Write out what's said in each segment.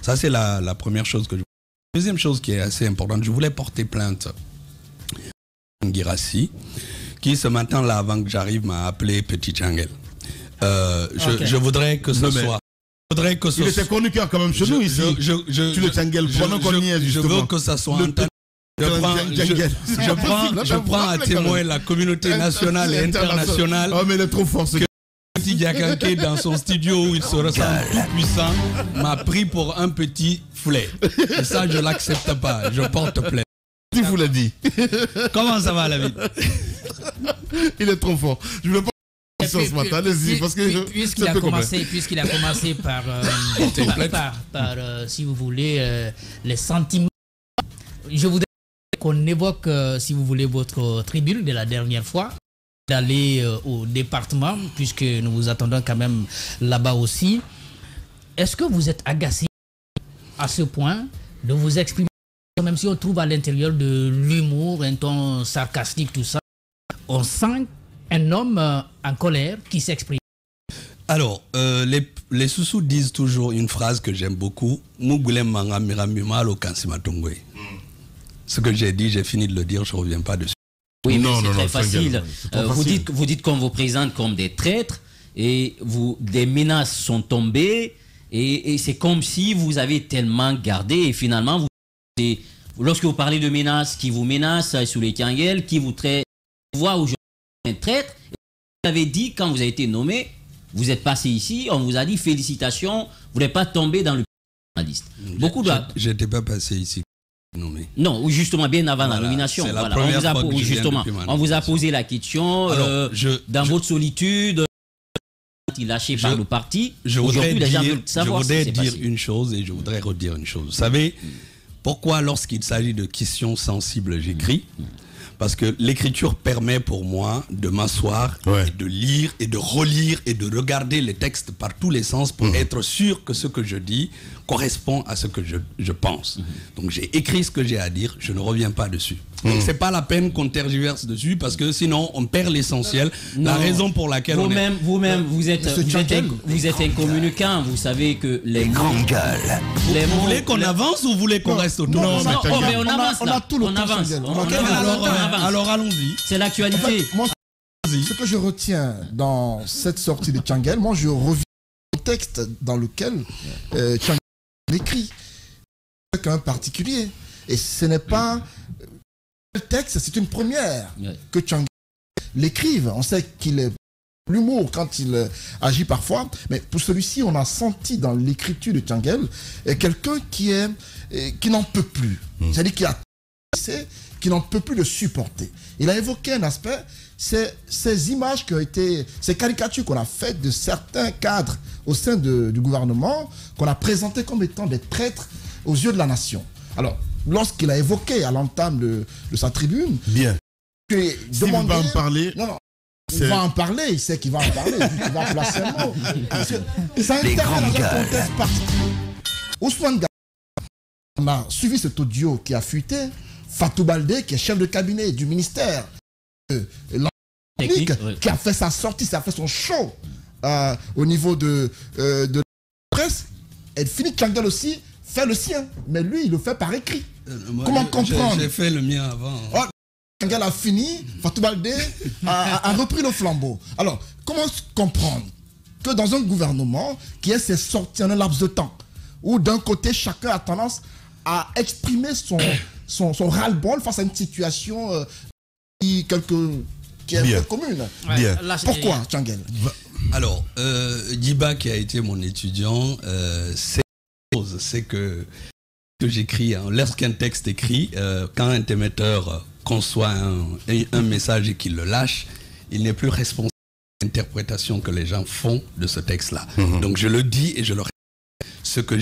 Ça, c'est la première chose que je... Deuxième chose qui est assez importante, je voulais porter plainte à Guirassi, qui ce matin-là, avant que j'arrive, m'a appelé Petit Tchangel. Je voudrais que ce soit... Il était chroniqueur quand même chez nous ici. Tu le Tchangel, pendant qu'on y est justement. Je veux que ça soit entendu. Je prends à témoin la communauté nationale et internationale. Oh mais il est trop fort ce gars. Petit Diakanké dans son studio où il se ressemble tout puissant m'a pris pour un petit foulet. Et ça je l'accepte pas, je porte plainte. Tu vous l'as dit. Comment ça va la vie? Il est trop fort. Je ne veux pas ce matin, allez-y, parce que puisqu'il a commencé par, si vous voulez, les sentiments, je voudrais qu'on évoque, si vous voulez, votre tribune de la dernière fois, d'aller au département, puisque nous vous attendons quand même là-bas aussi. Est-ce que vous êtes agacé à ce point de vous exprimer, même si on trouve à l'intérieur de l'humour, un ton sarcastique, tout ça, on sent un homme en colère qui s'exprime? Alors, les Soussous disent toujours une phrase que j'aime beaucoup. Ce que j'ai dit, j'ai fini de le dire, je ne reviens pas dessus. Oui, mais c'est très facile. Vous dites qu'on vous présente comme des traîtres et des menaces sont tombées et c'est comme si vous avez tellement gardé et finalement, lorsque vous parlez de menaces, qui vous menacent sous les Tchangel, qui vous voit aujourd'hui un traître, vous avez dit quand vous avez été nommé, vous êtes passé ici, on vous a dit félicitations, vous n'êtes pas tombé dans le liste. Je n'étais pas passé ici. Non, justement, bien avant la nomination. Voilà. On vous a posé la question dans votre solitude, lâché par le parti. Je voudrais dire une chose et je voudrais redire une chose. Vous savez, pourquoi lorsqu'il s'agit de questions sensibles, j'écris? Parce que l'écriture permet pour moi de m'asseoir, et de lire et de relire et de regarder les textes par tous les sens pour être sûr que ce que je dis correspond à ce que je pense. Donc j'ai écrit ce que j'ai à dire, je ne reviens pas dessus. Donc c'est pas la peine qu'on tergiverse dessus parce que sinon on perd l'essentiel. La raison pour laquelle vous êtes incommunicant. Vous savez que les grandes gueules. Vous voulez qu'on avance ou vous voulez qu'on reste autour? Non, mais on avance. On a tout le temps. Alors allons-y. C'est l'actualité. En fait, ce que je retiens dans cette sortie de Tchangel, moi je reviens au texte dans lequel Tchangel écrit avec un particulier. Et ce n'est pas le texte, c'est une première que Tchangel l'écrive. On sait qu'il est l'humour quand il agit parfois, mais pour celui-ci, on a senti dans l'écriture de Tchangel quelqu'un qui n'en peut plus. C'est-à-dire qui n'en peut plus le supporter. Il a évoqué un aspect, ces images qui ont été, ces caricatures qu'on a faites de certains cadres au sein du gouvernement, qu'on a présentées comme étant des traîtres aux yeux de la nation. Alors, lorsqu'il a évoqué à l'entame de sa tribune, si vous va en parler, il va en parler, il sait qu'il va en parler, il va placer un mot. Ça intervient dans un contexte particulier. Ousmane Gaba, on a suivi cet audio qui a fuité. Fatou Baldé, qui est chef de cabinet du ministère de l'Économie, qui a fait sa sortie, qui a fait son show au niveau de la presse. Et Philippe Tchangel aussi fait le sien, mais lui, il le fait par écrit. Comment comprendre? J'ai fait le mien avant. Tchangel a fini, Fatou Baldé a repris le flambeau. Alors, comment comprendre que dans un gouvernement qui ait ses sorties en un laps de temps, où d'un côté, chacun a tendance à exprimer son ras-le-bol face à une situation qui est commune. Pourquoi, Tchangel? Alors, Diba, qui a été mon étudiant, c'est que j'écris, lorsqu'un texte écrit, quand un émetteur conçoit un message et qu'il le lâche, il n'est plus responsable de l'interprétation que les gens font de ce texte-là. Donc je le dis et je le répète. Ce que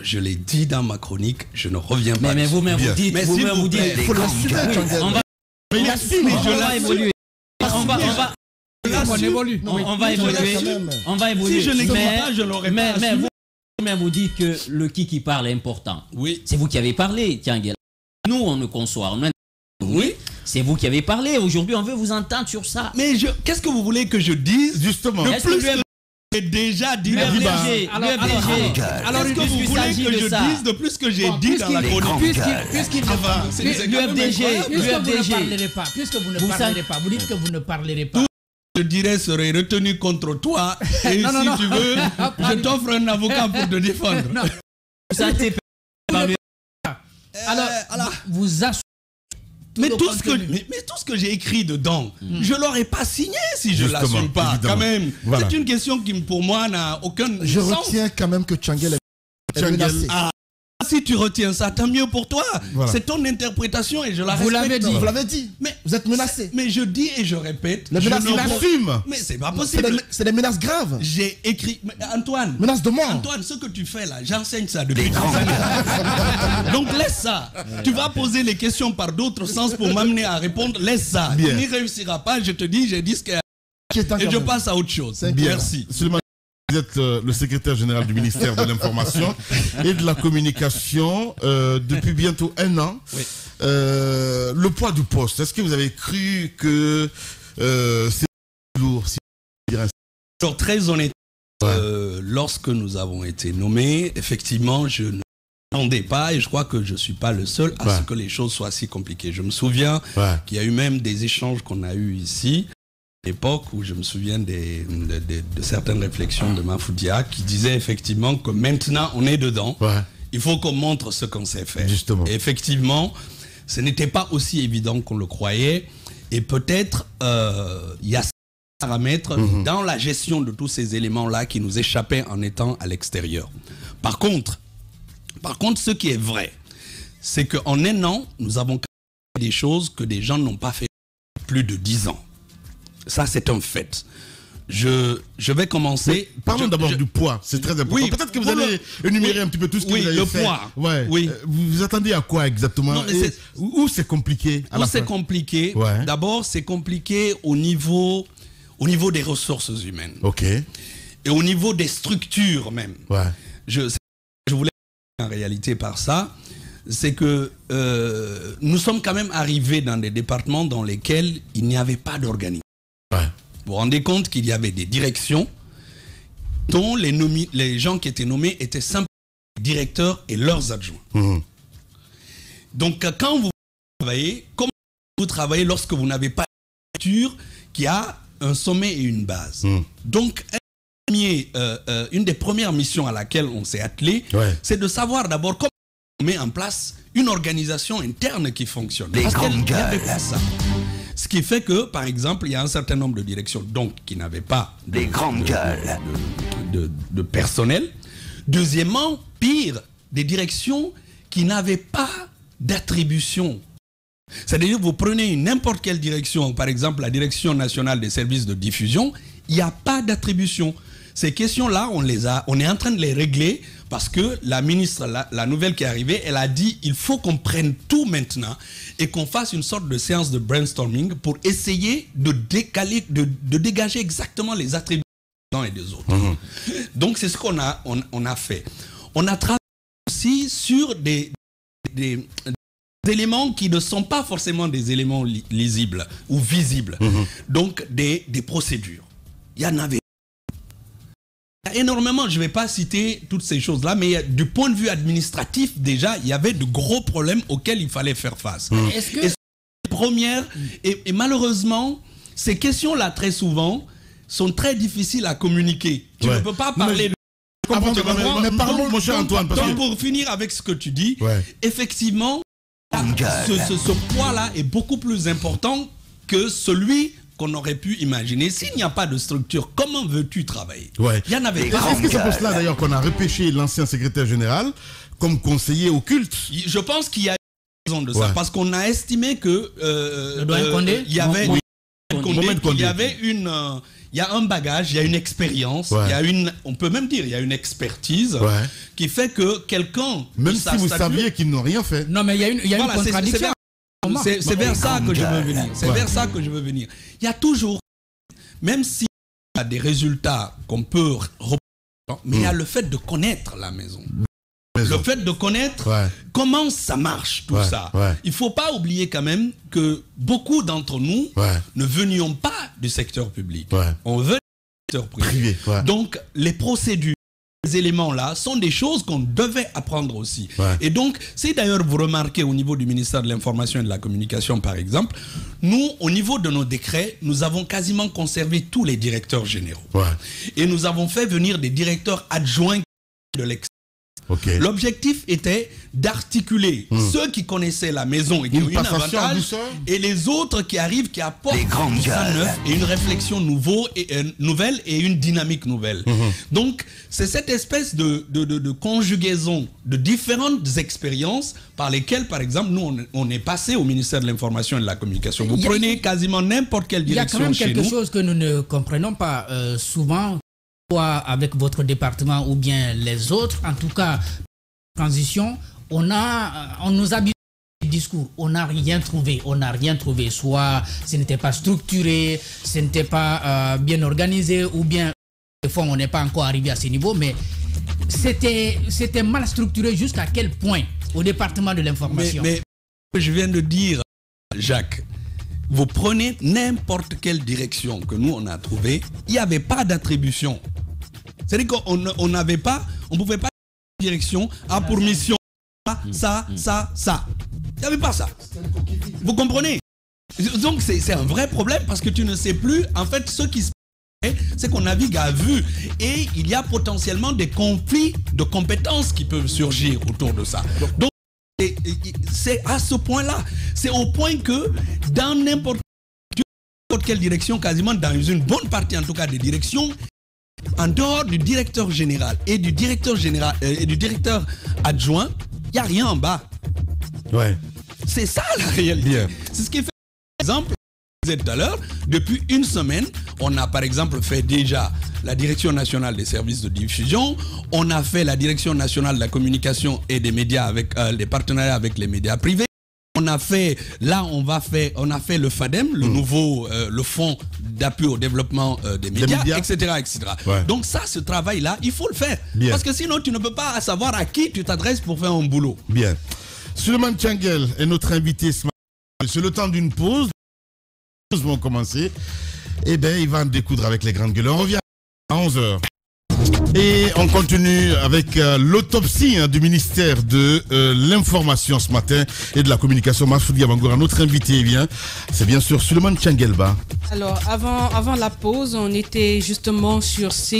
je l'ai dit dans ma chronique, je ne reviens pas. Mais vous-même vous dites, il faut l'assumer. On va évoluer. On va évoluer. Si je n'écoute pas, je l'aurais pas. Mais vous-même vous dites que le qui parle est important. Oui. C'est vous qui avez parlé, Tchangel. Nous, on ne conçoit. Oui. C'est vous qui avez parlé. Aujourd'hui, on veut vous entendre sur ça. Mais qu'est-ce que vous voulez que je dise? Justement. J'ai déjà dit. Alors, qu'est-ce que vous voulez que je dise de plus que j'ai dit dans la chronique? Puisque vous ne parlerez pas, vous dites que vous ne parlerez pas. Tout ce que je dirais serait retenu contre toi. Et si tu veux, je t'offre un avocat pour te défendre. Alors, vous assumez. Mais tout ce que j'ai écrit dedans, je l'aurais pas signé si je l'assume pas. Évidemment. Quand même, voilà. C'est une question qui pour moi n'a aucun sens. Je retiens quand même que Tchangel est menacé. Si tu retiens ça, tant mieux pour toi. Voilà. C'est ton interprétation et je la respecte. Vous l'avez dit. Mais vous êtes menacé. Mais je dis et je répète. Les menaces, il assume. Mais c'est pas possible. C'est des menaces graves. J'ai écrit. Antoine. Menace de mort. Antoine, ce que tu fais là, j'enseigne ça depuis 30 années. Donc laisse ça. Tu vas poser les questions par d'autres sens pour m'amener à répondre. Laisse ça. Bien. Tu n'y réussiras pas. Je te dis, j'ai dit ce que. Et je passe à autre chose. Merci. Vous êtes le secrétaire général du ministère de l'Information et de la Communication depuis bientôt 1 an. Oui. Le poids du poste, est-ce que vous avez cru que c'est lourd Alors, très honnêtement, lorsque nous avons été nommés, effectivement, je ne m'attendais pas et je crois que je ne suis pas le seul à ce que les choses soient si compliquées. Je me souviens qu'il y a eu même des échanges qu'on a eus ici. L'époque où je me souviens de certaines réflexions de Mafoudia qui disait effectivement que maintenant on est dedans, il faut qu'on montre ce qu'on sait faire. Justement. Et effectivement, ce n'était pas aussi évident qu'on le croyait et peut-être il y a certains paramètres dans la gestion de tous ces éléments-là qui nous échappaient en étant à l'extérieur. Par contre, ce qui est vrai, c'est qu'en 1 an, nous avons fait des choses que des gens n'ont pas fait plus de 10 ans. Ça, c'est un fait. Je vais commencer. Parlons d'abord du poids, c'est très important. Oui, peut-être que vous allez énumérer un petit peu tout ce que vous avez fait. Poids. Oui. Vous attendez à quoi exactement? Où c'est compliqué? Où c'est compliqué? D'abord, c'est compliqué au niveau des ressources humaines. Ok. Et au niveau des structures même. Je voulais en réalité par ça. C'est que nous sommes quand même arrivés dans des départements dans lesquels il n'y avait pas d'organisation. Vous vous rendez compte qu'il y avait des directions dont les gens qui étaient nommés étaient simplement directeurs et leurs adjoints. Donc quand vous travaillez, comment vous travaillez lorsque vous n'avez pas une structure qui a un sommet et une base? Donc une des premières missions à laquelle on s'est attelé, c'est de savoir d'abord comment on met en place une organisation interne qui fonctionne. Parce qu'il n'y avait pas ça. Ce qui fait que, par exemple, il y a un certain nombre de directions qui n'avaient pas de personnel. Deuxièmement, pire, des directions qui n'avaient pas d'attribution. C'est-à-dire que vous prenez n'importe quelle direction, par exemple la Direction nationale des services de diffusion, il n'y a pas d'attribution. Ces questions-là, on est en train de les régler parce que la ministre, la nouvelle qui est arrivée, elle a dit il faut qu'on prenne tout maintenant et qu'on fasse une sorte de séance de brainstorming pour essayer de dégager exactement les attributs des uns et des autres. Donc c'est ce qu'on a fait. On a travaillé aussi sur des éléments qui ne sont pas forcément des éléments lisibles ou visibles. Donc des procédures. Il y en avait énormément, je ne vais pas citer toutes ces choses-là, mais du point de vue administratif, déjà, il y avait de gros problèmes auxquels il fallait faire face. Et malheureusement, ces questions-là, très souvent, sont très difficiles à communiquer. Tu ne peux pas parler de... Mais parlons, mon cher Antoine. Donc, pour finir avec ce que tu dis, effectivement, ce poids-là est beaucoup plus important que celui qu'on aurait pu imaginer. S'il n'y a pas de structure, comment veux-tu travailler? Il y en avait pas. Est-ce que c'est pour cela d'ailleurs qu'on a repêché l'ancien secrétaire général comme conseiller au culte? Je pense qu'il y a raison de ça, parce qu'on a estimé que il y a un bagage, il y a une expérience, il y a on peut même dire, il y a une expertise qui fait que quelqu'un... Même si vous saviez qu'ils n'ont rien fait. Non, mais il y a une contradiction. C'est vers ça que je veux venir. C'est vers ça que je veux venir. Il y a toujours, même s'il y a des résultats qu'on peut reprendre, mais il y a le fait de connaître la maison. Le fait de connaître comment ça marche, tout ça. Il ne faut pas oublier quand même que beaucoup d'entre nous ne venions pas du secteur public. On veut secteur privé. Donc, les procédures, ces éléments-là sont des choses qu'on devait apprendre aussi. Et donc, si d'ailleurs vous remarquez au niveau du ministère de l'Information et de la Communication, par exemple, nous, au niveau de nos décrets, nous avons quasiment conservé tous les directeurs généraux. Et nous avons fait venir des directeurs adjoints de l'extérieur. L'objectif était d'articuler ceux qui connaissaient la maison et qui ont eu un avantage et les autres qui arrivent, qui apportent du sang neuf et une réflexion nouvelle et une dynamique nouvelle. Donc c'est cette espèce de conjugaison de différentes expériences par lesquelles, par exemple, nous on est passé au ministère de l'Information et de la Communication. Vous prenez quasiment n'importe quelle direction chez nous. Il y a quand même quelque chose que nous ne comprenons pas souvent, soit avec votre département ou bien les autres, en tout cas, transition, on nous habitue au discours, on n'a rien trouvé, soit ce n'était pas structuré, ce n'était pas bien organisé, ou bien, des fois, on n'est pas encore arrivé à ce niveau, mais c'était mal structuré jusqu'à quel point au département de l'information. Mais je viens de dire, Jacques, vous prenez n'importe quelle direction que nous on a trouvée, il n'y avait pas d'attribution. C'est-à-dire qu'on n'avait pas, on ne pouvait pas direction a pour mission ça. Il n'y avait pas ça. Vous comprenez? Donc c'est un vrai problème parce que tu ne sais plus, en fait, ce qui se passe, c'est qu'on navigue à vue et il y a potentiellement des conflits de compétences qui peuvent surgir autour de ça. Donc c'est à ce point-là, c'est au point que dans n'importe quelle direction, quasiment dans une bonne partie en tout cas des directions, en dehors du directeur général et du directeur adjoint, il n'y a rien en bas. C'est ça la réalité. C'est ce qui fait, par exemple, je disais tout à l'heure, depuis une semaine, on a par exemple fait déjà la Direction nationale des services de diffusion, on a fait la Direction nationale de la communication et des médias avec les partenariats avec les médias privés. On a fait, on a fait le FADEM, le nouveau, le fonds d'appui au développement des médias, etc. Donc ça, ce travail-là, il faut le faire. Parce que sinon, tu ne peux pas savoir à qui tu t'adresses pour faire un boulot. Suleiman Tianguel est notre invité ce matin. C'est le temps d'une pause. Les pauses vont commencer. Eh bien, il va en découdre avec les grandes gueules. On revient à 11h. Et on continue avec l'autopsie du ministère de l'Information ce matin et de la Communication. Masfoudi Abangura, notre invité, c'est bien sûr Suleiman Tianguelba. Alors, avant la pause, on était justement sur ce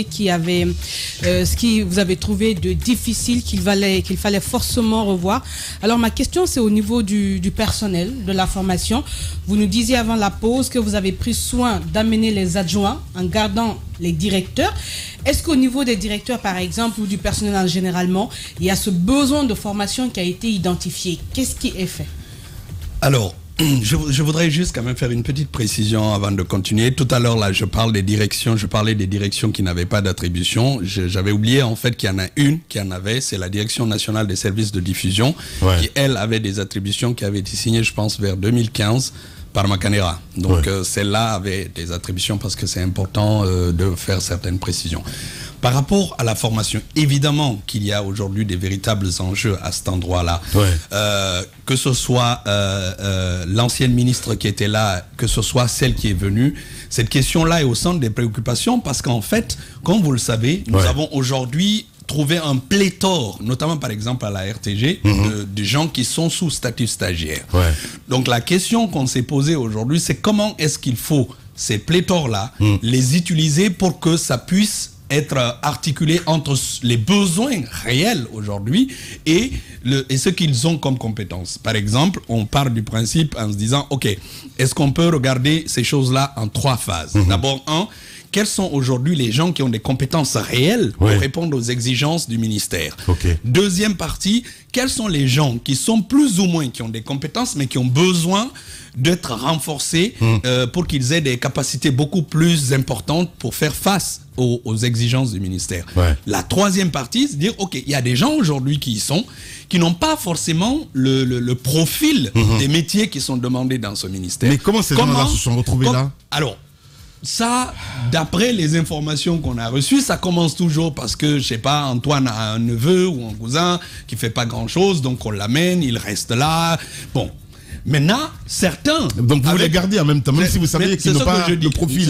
qui vous avez trouvé de difficile, qu'il fallait forcément revoir. Alors, ma question, c'est au niveau du personnel, de la formation. Vous nous disiez avant la pause que vous avez pris soin d'amener les adjoints en gardant les directeurs. Est-ce qu'au niveau des directeurs, par exemple, ou du personnel généralement, il y a ce besoin de formation qui a été identifié? Qu'est-ce qui est fait? Alors, je voudrais juste quand même faire une petite précision avant de continuer. Tout à l'heure, là, je parlais des directions qui n'avaient pas d'attribution. J'avais oublié, en fait, qu'il y en a une qui en avait, c'est la Direction nationale des services de diffusion, qui, elle, avait des attributions qui avaient été signées, je pense, vers 2015. Par Macanera. Donc celle-là avait des attributions parce que c'est important de faire certaines précisions. Par rapport à la formation, évidemment qu'il y a aujourd'hui des véritables enjeux à cet endroit-là. Que ce soit l'ancienne ministre qui était là, que ce soit celle qui est venue, cette question-là est au centre des préoccupations parce qu'en fait, comme vous le savez, nous avons aujourd'hui trouver un pléthore, notamment par exemple à la RTG, de gens qui sont sous statut stagiaire. Donc la question qu'on s'est posée aujourd'hui, c'est comment est-ce qu'il faut ces pléthores-là, les utiliser pour que ça puisse être articulé entre les besoins réels aujourd'hui et ce qu'ils ont comme compétences. Par exemple, on part du principe en se disant, ok, est-ce qu'on peut regarder ces choses-là en 3 phases? D'abord, quels sont aujourd'hui les gens qui ont des compétences réelles pour répondre aux exigences du ministère? Deuxième partie, quels sont les gens qui sont plus ou moins, qui ont des compétences, mais qui ont besoin d'être renforcés pour qu'ils aient des capacités beaucoup plus importantes pour faire face aux exigences du ministère. La troisième partie, c'est dire, ok, il y a des gens aujourd'hui qui n'ont pas forcément le profil des métiers qui sont demandés dans ce ministère. Mais comment ces gens-là se sont retrouvés là? Alors, ça, d'après les informations qu'on a reçues, ça commence toujours parce que, je sais pas, Antoine a un neveu ou un cousin qui fait pas grand-chose, donc on l'amène, il reste là. Bon, Maintenant, certains... Donc vous les gardez en même temps, même si vous savez qu'ils n'ont pas le profil.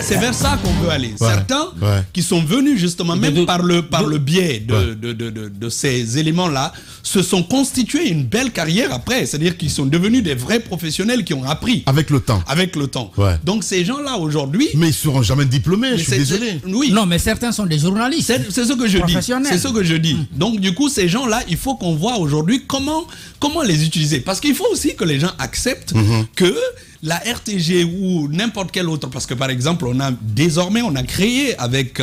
C'est vers ça qu'on veut aller. Certains qui sont venus justement, même par le biais de ces éléments-là, se sont constitués une belle carrière après. C'est-à-dire qu'ils sont devenus des vrais professionnels qui ont appris. Avec le temps. Avec le temps. Donc ces gens-là aujourd'hui... Mais ils ne seront jamais diplômés, je suis désolé. Oui. Non, mais certains sont des journalistes. C'est ce que je dis. C'est ce que je dis. Donc du coup, ces gens-là, il faut qu'on voit aujourd'hui comment les utiliser. Parce qu'il faut aussi que les gens acceptent que la RTG ou n'importe quel autre, parce que par exemple, on a créé avec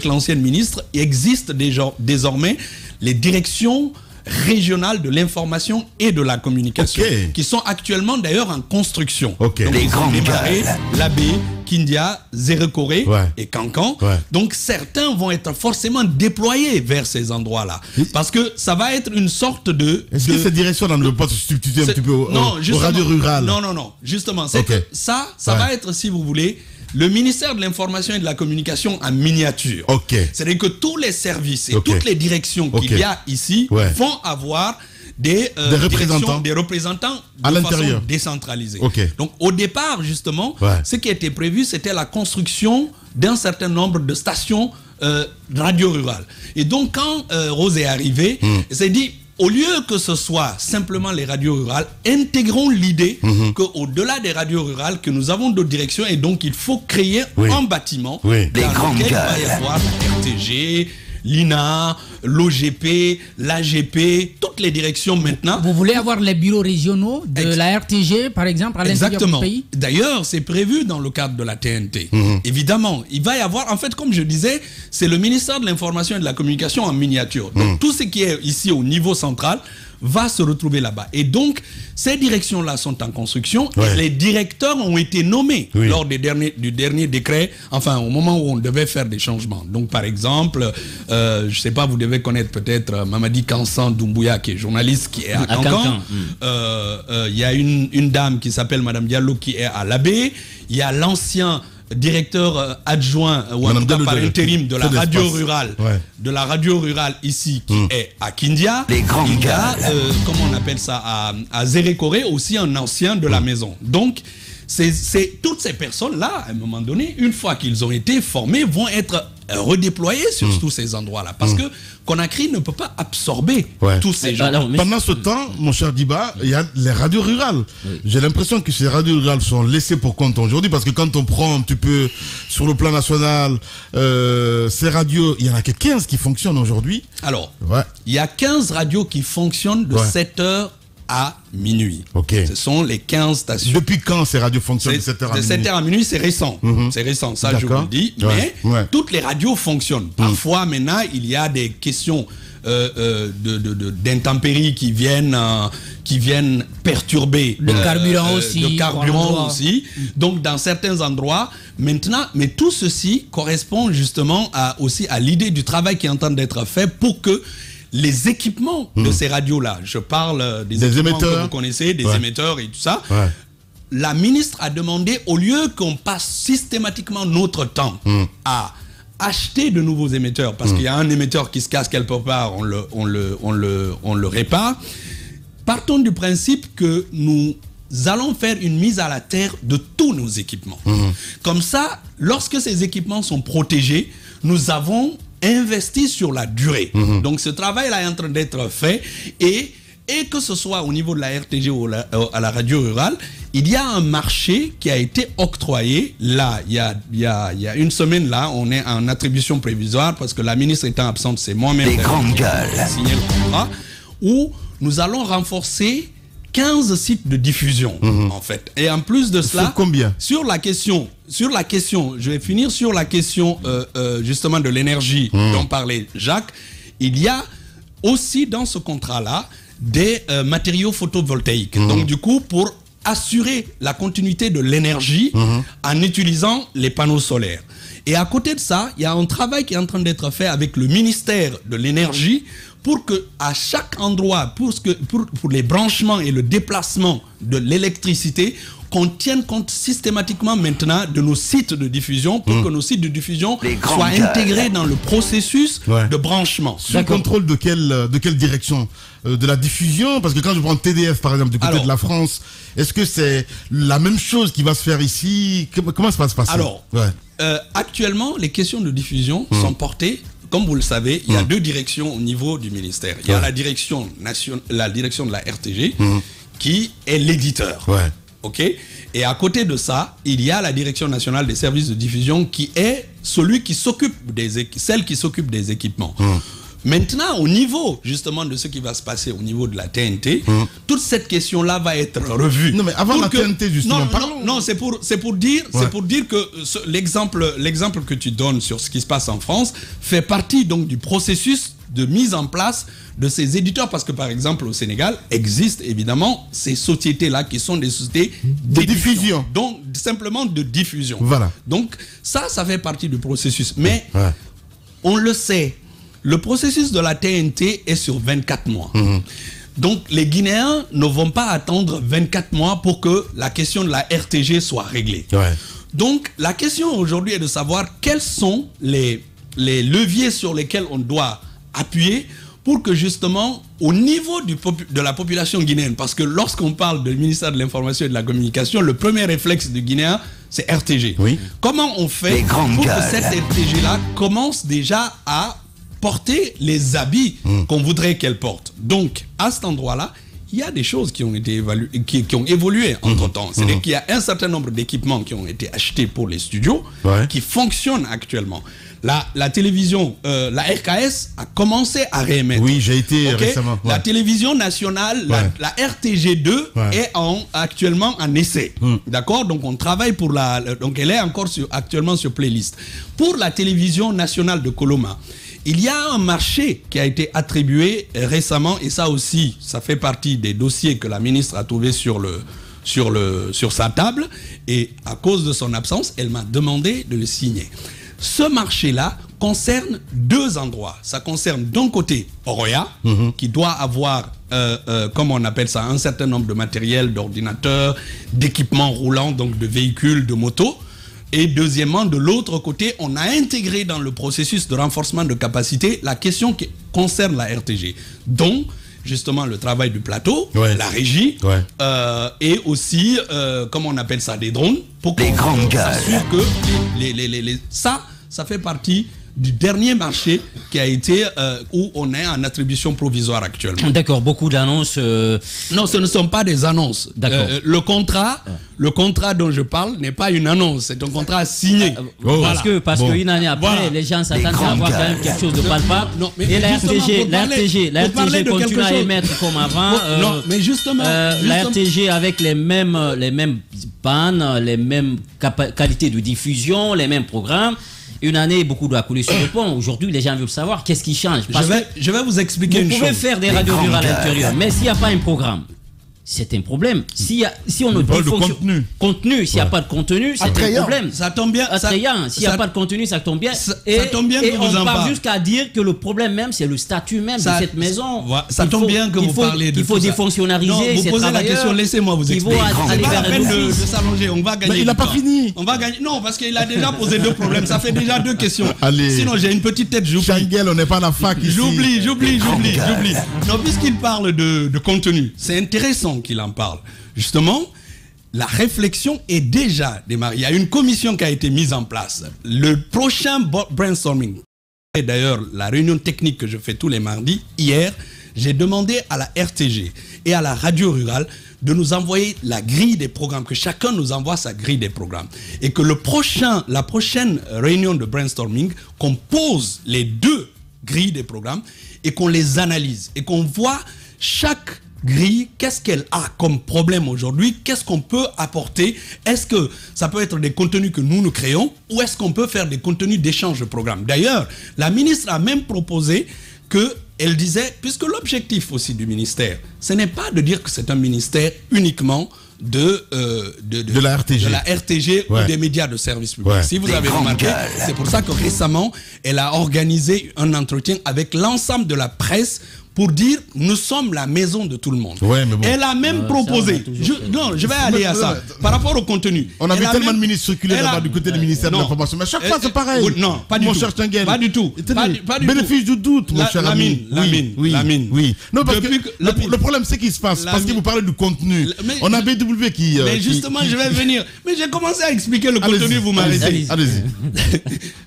l'ancienne ministre, il existe désormais les directions régionales de l'information et de la communication, qui sont actuellement d'ailleurs en construction. Donc, les grands démarrés, l'Abbé, Kindia, Zérekoré et Cancan. Donc certains vont être forcément déployés vers ces endroits-là. Parce que ça va être une sorte de... Est-ce que cette direction-là ne veut pas se substituer un petit peu au radio rural? Non. Justement, c'est que ça va être, si vous voulez, le ministère de l'Information et de la Communication en miniature. C'est-à-dire que tous les services et toutes les directions qu'il y a ici vont avoir des représentants à l'intérieur décentralisés. Donc au départ, justement, ce qui était prévu, c'était la construction d'un certain nombre de stations radio rurales. Et donc quand Rose est arrivée, elle s'est dit, au lieu que ce soit simplement les radios rurales, intégrons l'idée qu'au-delà des radios rurales, que nous avons d'autres directions et donc il faut créer un bâtiment dans lequel il va y avoir la RTG, l'INA, l'OGP, l'AGP, toutes les directions maintenant. Vous voulez avoir les bureaux régionaux de la RTG, par exemple, à l'intérieur du pays? D'ailleurs, c'est prévu dans le cadre de la TNT. Évidemment, il va y avoir, en fait, comme je disais, c'est le ministère de l'Information et de la Communication en miniature. Donc, tout ce qui est ici au niveau central va se retrouver là-bas. Et donc, ces directions-là sont en construction. Et les directeurs ont été nommés lors du dernier décret, enfin, au moment où on devait faire des changements. Donc, par exemple, je ne sais pas, vous devez connaître peut-être Mamadi Kansan Doumbouya, qui est journaliste, qui est à Cancan. Il y a une dame qui s'appelle Madame Diallo, qui est à l'Abbé. Il y a l'ancien directeur adjoint ou en tout cas par intérim de la radio rurale ici qui est à Kindia. Il y a comment on appelle ça à Zérekoré aussi, un ancien de la maison. Donc c'est toutes ces personnes-là, à un moment donné, une fois qu'ils ont été formés, vont être redéployés sur tous ces endroits-là. Parce que Conakry ne peut pas absorber tous ces gens. Pendant ce temps, mon cher Diba, il y a les radios rurales. J'ai l'impression que ces radios rurales sont laissées pour compte aujourd'hui, parce que quand on prend un petit peu sur le plan national, ces radios, il n'y en a que 15 qui fonctionnent aujourd'hui. Alors, il y a 15 radios qui fonctionnent de 7h à minuit. Ce sont les 15 stations. Depuis quand ces radios fonctionnent de 7h à minuit? De 7h à minuit, c'est récent. C'est récent, ça je vous le dis. Mais toutes les radios fonctionnent. Parfois, maintenant, il y a des questions d'intempéries qui viennent perturber de carburant aussi. Donc, dans certains endroits, maintenant, mais tout ceci correspond justement aussi à l'idée du travail qui est en train d'être fait pour que les équipements de ces radios-là, je parle des équipements que vous connaissez, des émetteurs et tout ça, la ministre a demandé, au lieu qu'on passe systématiquement notre temps à acheter de nouveaux émetteurs, parce qu'il y a un émetteur qui se casse quelque part, on le répare, partons du principe que nous allons faire une mise à la terre de tous nos équipements. Comme ça, lorsque ces équipements sont protégés, nous avons investi sur la durée. Donc ce travail-là est en train d'être fait et que ce soit au niveau de la RTG ou à la radio rurale, il y a un marché qui a été octroyé. Là, il y a une semaine, là, on est en attribution prévisoire parce que la ministre étant absente, c'est moi-même qui ai signé le contrat, où nous allons renforcer 15 sites de diffusion, en fait. Et en plus de cela, combien? Sur la question, je vais finir sur la question justement de l'énergie dont parlait Jacques. Il y a aussi dans ce contrat-là des matériaux photovoltaïques. Donc du coup, pour assurer la continuité de l'énergie en utilisant les panneaux solaires. Et à côté de ça, il y a un travail qui est en train d'être fait avec le ministère de l'énergie pour que à chaque endroit, pour les branchements et le déplacement de l'électricité, qu'on tienne compte systématiquement maintenant de nos sites de diffusion pour que nos sites de diffusion soient intégrés dans le processus de branchement. Sous le contrôle de quelle direction de la diffusion? Parce que quand je prends TDF par exemple du côté de la France, est-ce que c'est la même chose qui va se faire ici? Comment ça va se passer? Alors, actuellement, les questions de diffusion sont portées. Comme vous le savez, il y a deux directions au niveau du ministère. Il y a la direction de la RTG qui est l'éditeur. OK? Et à côté de ça, il y a la direction nationale des services de diffusion qui est celle qui s'occupe des équipements. Maintenant, au niveau justement de ce qui va se passer au niveau de la TNT, toute cette question-là va être revue. Non, mais avant la TNT, justement, non, c'est pour dire que l'exemple que tu donnes sur ce qui se passe en France fait partie donc du processus de mise en place de ces éditeurs, parce que par exemple au Sénégal existent évidemment ces sociétés-là qui sont des sociétés de diffusion, donc simplement de diffusion. Voilà. Donc ça fait partie du processus. Mais on le sait. Le processus de la TNT est sur 24 mois. Donc, les Guinéens ne vont pas attendre 24 mois pour que la question de la RTG soit réglée. Donc, la question aujourd'hui est de savoir quels sont les leviers sur lesquels on doit appuyer pour que justement, au niveau de la population guinéenne, parce que lorsqu'on parle du ministère de l'Information et de la Communication, le premier réflexe du Guinéen, c'est RTG. Comment on fait pour que cette RTG-là commence déjà à porter les habits qu'on voudrait qu'elle porte? Donc, à cet endroit-là, il y a des choses qui ont été qui ont évolué entre-temps. C'est-à-dire qu'il y a un certain nombre d'équipements qui ont été achetés pour les studios, qui fonctionnent actuellement. La télévision, la RKS a commencé à réémettre. Oui, j'ai été récemment. La télévision nationale, la RTG2 est actuellement en essai. D'accord? Donc on travaille pour donc elle est encore actuellement sur playlist. Pour la télévision nationale de Coloma, il y a un marché qui a été attribué récemment, et ça aussi, ça fait partie des dossiers que la ministre a trouvé sur sa table, et à cause de son absence, elle m'a demandé de le signer. Ce marché-là concerne deux endroits. Ça concerne d'un côté Oroya, qui doit avoir, comme on appelle ça, un certain nombre de matériel, d'ordinateurs, d'équipements roulants, donc de véhicules, de motos. Et deuxièmement, de l'autre côté, on a intégré dans le processus de renforcement de capacité la question qui concerne la RTG, dont justement le travail du plateau, la régie, et aussi, comment on appelle ça, des drones, pour qu'on s'assure que ça fait partie du dernier marché qui a été où on est en attribution provisoire actuellement. D'accord, beaucoup d'annonces. Non, ce ne sont pas des annonces. D'accord. Le contrat dont je parle n'est pas une annonce, c'est un contrat signé. Parce qu'une année après, les gens s'attendent à avoir quand même quelque chose de palpable. Et la RTG continue à émettre comme avant. Non, mais justement, la RTG avec les mêmes pannes, les mêmes qualités de diffusion, les mêmes programmes. Une année, beaucoup doit couler sur le pont. Aujourd'hui, les gens veulent savoir qu'est-ce qui change. Je vais vous expliquer une chose. Vous pouvez faire des radios rurales à l'intérieur, mais s'il n'y a pas un programme, c'est un problème. Si on ne parle de contenu, s'il n'y a pas de contenu, c'est un problème. Ça tombe bien. Attrayant. S'il n'y a pas de contenu, ça tombe bien. Ça tombe bien que vous en parlez. On part jusqu'à dire que le problème même, c'est le statut même de cette maison. Ça tombe bien que vous parlez de Il faut défonctionnariser ces travailleurs. Vous posez la question, laissez-moi vous expliquer. C'est pas la peine de s'allonger, on va gagner. Mais il n'a pas fini. On va gagner. Non, parce qu'il a déjà posé deux problèmes. Ça fait déjà deux questions. Sinon, j'ai une petite tête, j'oublie. Changuel, on n'est pas à la fac ici. J'oublie. Non, puisqu'il parle de contenu, c'est intéressant qu'il en parle. Justement, la réflexion est déjà démarrée. Il y a une commission qui a été mise en place. Le prochain brainstorming, et d'ailleurs la réunion technique que je fais tous les mardis, hier, j'ai demandé à la RTG et à la radio rurale de nous envoyer la grille des programmes, que chacun nous envoie sa grille des programmes. Et que la prochaine réunion de brainstorming, qu'on pose les deux grilles des programmes et qu'on les analyse et qu'on voit chaque grille, qu'est-ce qu'elle a comme problème aujourd'hui, qu'est-ce qu'on peut apporter, est-ce que ça peut être des contenus que nous créons ou est-ce qu'on peut faire des contenus d'échange de programmes. D'ailleurs, la ministre a même proposé qu'elle disait, puisque l'objectif aussi du ministère, ce n'est pas de dire que c'est un ministère uniquement de la RTG ou des médias de service public. Si vous avez remarqué, c'est pour ça que récemment, elle a organisé un entretien avec l'ensemble de la presse pour dire nous sommes la maison de tout le monde. Ouais, mais bon. Elle a même proposé, je vais aller à ça, par rapport au contenu. On avait tellement de ministres circulés là-bas du côté du ministère de l'Information, mais à chaque fois c'est pareil. Non, pas du tout. Mon cher Tchanguel. Pas du tout. Bénéfice du doute, mon cher ami. Lamine. Non, parce que le problème c'est qu'il se passe, parce que vous parlez du contenu. On a BW qui... Mais justement, je vais venir. Mais j'ai commencé à expliquer le contenu, vous m'arrêtez. Allez-y.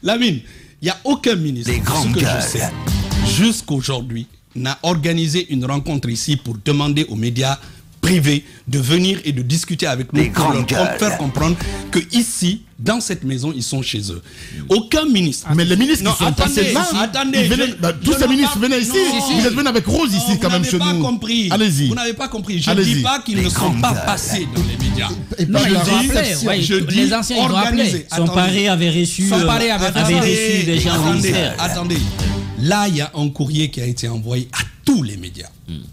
Lamine, il n'y a aucun ministre, ce que je sais, jusqu'aujourd'hui, n'a organisé une rencontre ici pour demander aux médias privés de venir et de discuter avec nous pour leur faire comprendre que ici, dans cette maison, ils sont chez eux. Aucun ministre. Mais les ministres qui sont passés là, tous ces ministres venaient ici. Vous êtes venus avec Rose ici quand même chez nous. Compris. Allez-y. Vous n'avez pas compris. Je ne dis pas qu'ils ne sont pas passés dans les médias. Je dis les anciens organisés. Son pari avait reçu des gens au ministère. Attendez. Là, il y a un courrier qui a été envoyé à tous les médias.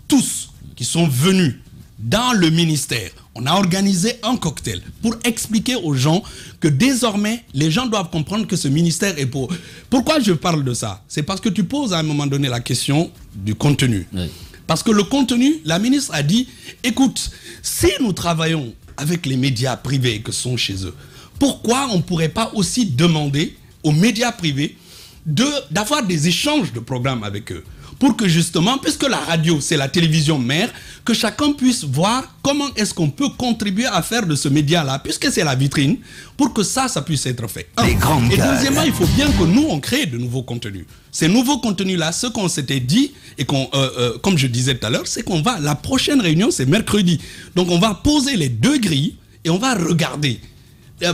Tous qui sont venus dans le ministère. On a organisé un cocktail pour expliquer aux gens que désormais, les gens doivent comprendre que ce ministère est pour... Pourquoi je parle de ça? C'est parce que tu poses à un moment donné la question du contenu. Oui. Parce que le contenu, la ministre a dit, écoute, si nous travaillons avec les médias privés que sont chez eux, pourquoi on ne pourrait pas aussi demander aux médias privés d'avoir des échanges de programmes avec eux, pour que justement, puisque la radio c'est la télévision mère, que chacun puisse voir comment est-ce qu'on peut contribuer à faire de ce média-là, puisque c'est la vitrine, pour que ça puisse être fait. Et deuxièmement, il faut bien que nous on crée de nouveaux contenus. Ces nouveaux contenus-là, ce qu'on s'était dit, et comme je disais tout à l'heure, c'est qu'on va, la prochaine réunion c'est mercredi, donc on va poser les deux grilles et on va regarder.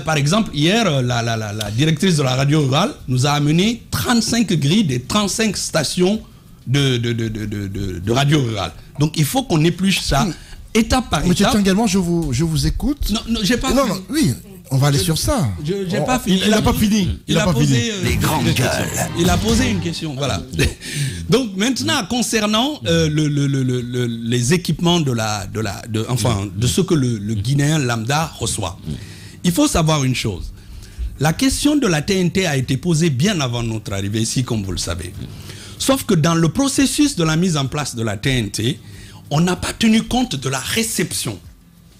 Par exemple, hier, la directrice de la radio rurale nous a amené 35 grilles des 35 stations de radio rurale. Donc, il faut qu'on épluche ça étape par étape. Monsieur Tchanguel, je vous écoute. Non, j'ai pas fini. Oui, on va aller sur ça. J'ai pas fini. Il n'a pas fini. Il a posé il a posé une question. Voilà. Donc, maintenant, concernant les équipements de ce que le Guinéen lambda reçoit. Il faut savoir une chose. La question de la TNT a été posée bien avant notre arrivée ici, comme vous le savez. Sauf que dans le processus de la mise en place de la TNT, on n'a pas tenu compte de la réception.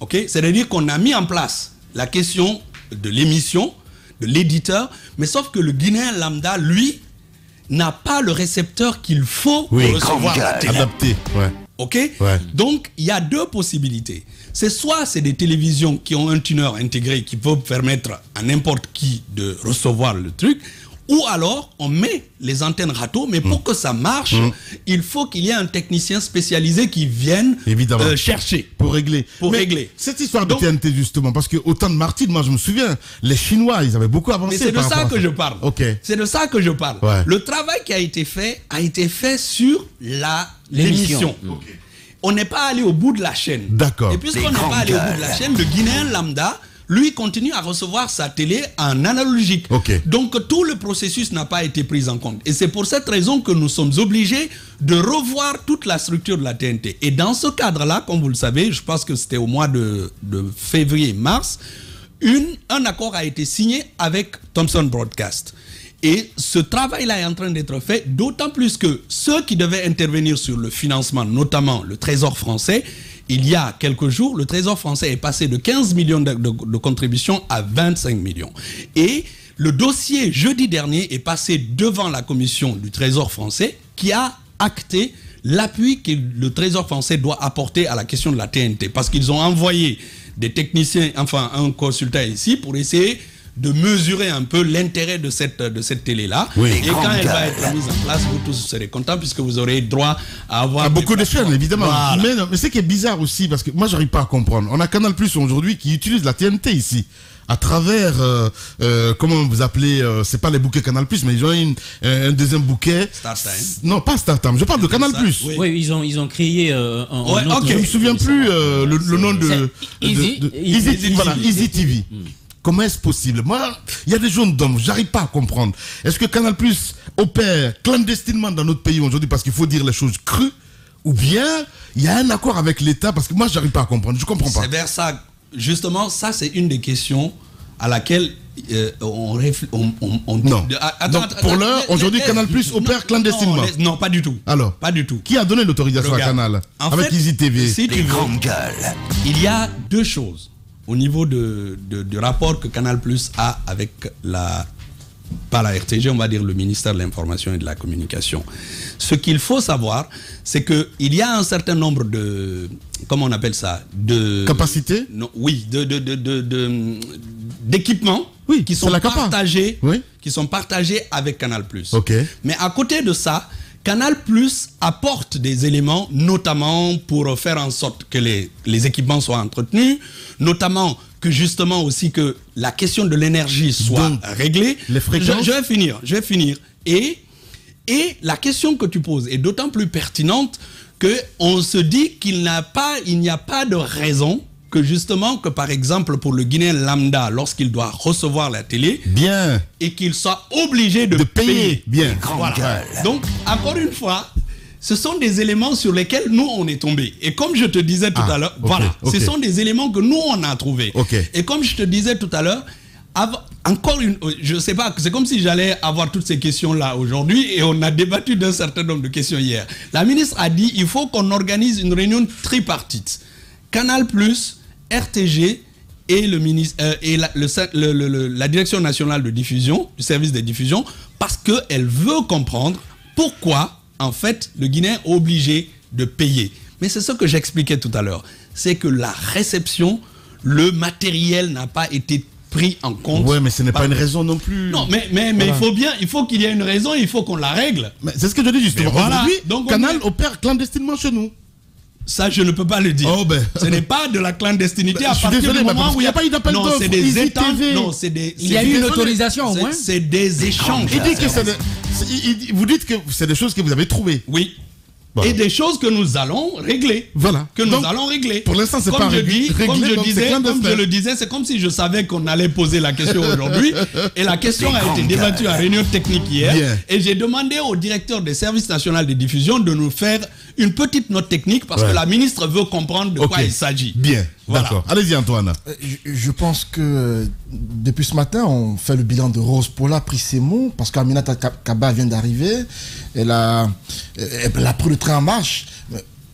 Okay? C'est-à-dire qu'on a mis en place la question de l'émission, de l'éditeur, mais sauf que le Guinéen lambda, lui, n'a pas le récepteur qu'il faut pour recevoir la télé. Adapté, ouais. Ok? Ouais. Donc, il y a deux possibilités. C'est des télévisions qui ont un tuner intégré qui peut permettre à n'importe qui de recevoir le truc, ou alors on met les antennes râteaux, mais pour que ça marche, il faut qu'il y ait un technicien spécialisé qui vienne chercher. Pour régler. Cette histoire de TNT, justement, parce qu'au temps de Martine, moi je me souviens, les Chinois, ils avaient beaucoup avancé. Mais c'est de ça que je parle. Okay. C'est de ça que je parle. Ouais. Le travail qui a été fait sur l'émission. Okay. On n'est pas allé au bout de la chaîne. D'accord. Et puisqu'on n'est pas allé au bout de la chaîne, le Guinéen lambda, lui, continue à recevoir sa télé en analogique. Okay. Donc, tout le processus n'a pas été pris en compte. Et c'est pour cette raison que nous sommes obligés de revoir toute la structure de la TNT. Et dans ce cadre-là, comme vous le savez, je pense que c'était au mois de février-mars, un accord a été signé avec Thomson Broadcast. Et ce travail-là est en train d'être fait, d'autant plus que ceux qui devaient intervenir sur le financement, notamment le Trésor français, il y a quelques jours, le Trésor français est passé de 15 millions de contributions à 25 millions. Et le dossier, jeudi dernier, est passé devant la commission du Trésor français qui a acté l'appui que le Trésor français doit apporter à la question de la TNT. Parce qu'ils ont envoyé des techniciens, enfin un consultant ici, pour essayer de mesurer un peu l'intérêt de cette télé-là. Oui, et quand elle va être mise en place, vous tous serez contents puisque vous aurez droit à avoir... beaucoup de chaînes, évidemment. Voilà. Mais ce qui est bizarre aussi, parce que moi, j'arrive pas à comprendre. On a Canal Plus aujourd'hui qui utilise la TNT ici. À travers, comment vous appelez, c'est pas les bouquets Canal Plus, mais ils ont un deuxième bouquet. StarTime. Non, pas StarTime, je parle de Canal Plus. Oui, ils ont créé un autre... Je me souviens plus le nom de... Easy TV. Comment est-ce possible? Moi, il y a des jeunes d'hommes, j'arrive pas à comprendre. Est-ce que Canal Plus opère clandestinement dans notre pays aujourd'hui parce qu'il faut dire les choses crues? Ou bien il y a un accord avec l'État? Parce que moi, j'arrive pas à comprendre, je comprends pas. C'est vers ça, justement, ça c'est une des questions à laquelle non. Pour l'heure, aujourd'hui, Canal Plus opère clandestinement. Non, pas du tout. Alors, pas du tout. Qui a donné l'autorisation à Canal avec Easy TV? Si tu veux, il y a deux choses au niveau du rapport que Canal Plus a avec pas la RTG, on va dire le ministère de l'Information et de la Communication. Ce qu'il faut savoir, c'est qu'il y a un certain nombre de... Comment on appelle ça? Capacités? Non, oui, d'équipements qui sont partagés, qui sont partagés avec Canal Plus. Okay. Mais à côté de ça, Canal Plus apporte des éléments, notamment pour faire en sorte que les équipements soient entretenus, notamment que justement aussi que la question de l'énergie soit réglée. Les fréquences. Je vais finir. Et la question que tu poses est d'autant plus pertinente qu'on se dit qu'il n'y a pas de raison que justement que par exemple pour le Guinéen lambda, lorsqu'il doit recevoir la télé, et qu'il soit obligé de payer. Voilà. Donc encore une fois, ce sont des éléments sur lesquels nous on est tombés. Et comme je te disais tout à l'heure, ce sont des éléments que nous on a trouvés. Et comme je te disais tout à l'heure, je sais pas, c'est comme si j'allais avoir toutes ces questions-là aujourd'hui et on a débattu d'un certain nombre de questions hier. La ministre a dit il faut qu'on organise une réunion tripartite. Canal+, RTG et la Direction nationale de diffusion, du service de diffusion, parce qu'elle veut comprendre pourquoi en fait, le Guinéen est obligé de payer. Mais c'est ce que j'expliquais tout à l'heure. C'est que la réception, le matériel n'a pas été pris en compte. Oui, mais ce n'est pas une raison non plus. Non, mais il faut qu'il y ait une raison, il faut qu'on la règle. C'est ce que je dis justement. Aujourd'hui, Canal opère clandestinement chez nous. Ça, je ne peux pas le dire. Ce n'est pas de la clandestinité à partir du moment où il n'y a pas eu d'appel d'offres. Non, c'est des étangs. Non, c'est des... Il y a eu une autorisation au moins. C'est des échanges. Vous dites que c'est des choses que vous avez trouvées. Oui. Et des choses que nous allons régler. Voilà. Que nous allons régler. Pour l'instant, c'est pas réglé. Comme je le disais, c'est comme si je savais qu'on allait poser la question aujourd'hui. Et la question a été débattue à réunion technique hier. Et j'ai demandé au directeur des services nationaux de diffusion de nous faire une petite note technique parce que la ministre veut comprendre de quoi il s'agit. Bien. D'accord. Allez-y, Antoine. Je pense que depuis ce matin, on fait le bilan de Rose Paula, pris ses mots, parce qu'Aminata Kaba vient d'arriver. Elle a pris le train en marche.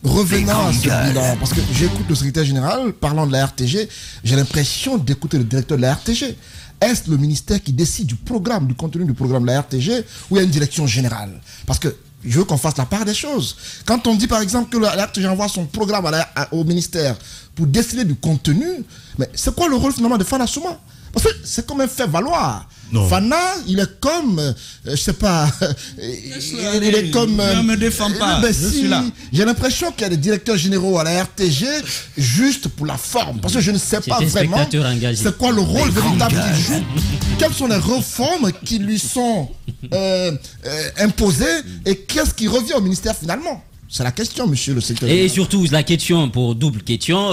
Revenant à ce bilan, parce que j'écoute le secrétaire général parlant de la RTG, j'ai l'impression d'écouter le directeur de la RTG. Est-ce le ministère qui décide du programme, du contenu du programme de la RTG, ou il y a une direction générale? Parce que je veux qu'on fasse la part des choses. Quand on dit par exemple que la RTG envoie son programme au ministère pour décider du contenu, mais c'est quoi le rôle finalement de Fana Souma? Parce que c'est comme un fait valoir. Non. Fana, il est comme, je sais pas, il est comme... Ne me défends pas, je suis là. J'ai l'impression qu'il y a des directeurs généraux à la RTG juste pour la forme. Parce que je ne sais pas vraiment c'est quoi le rôle véritable qu'il joue. Quelles sont les réformes qui lui sont imposées et qu'est-ce qui revient au ministère finalement? C'est la question, monsieur le secrétaire. Et surtout, la question, pour double question,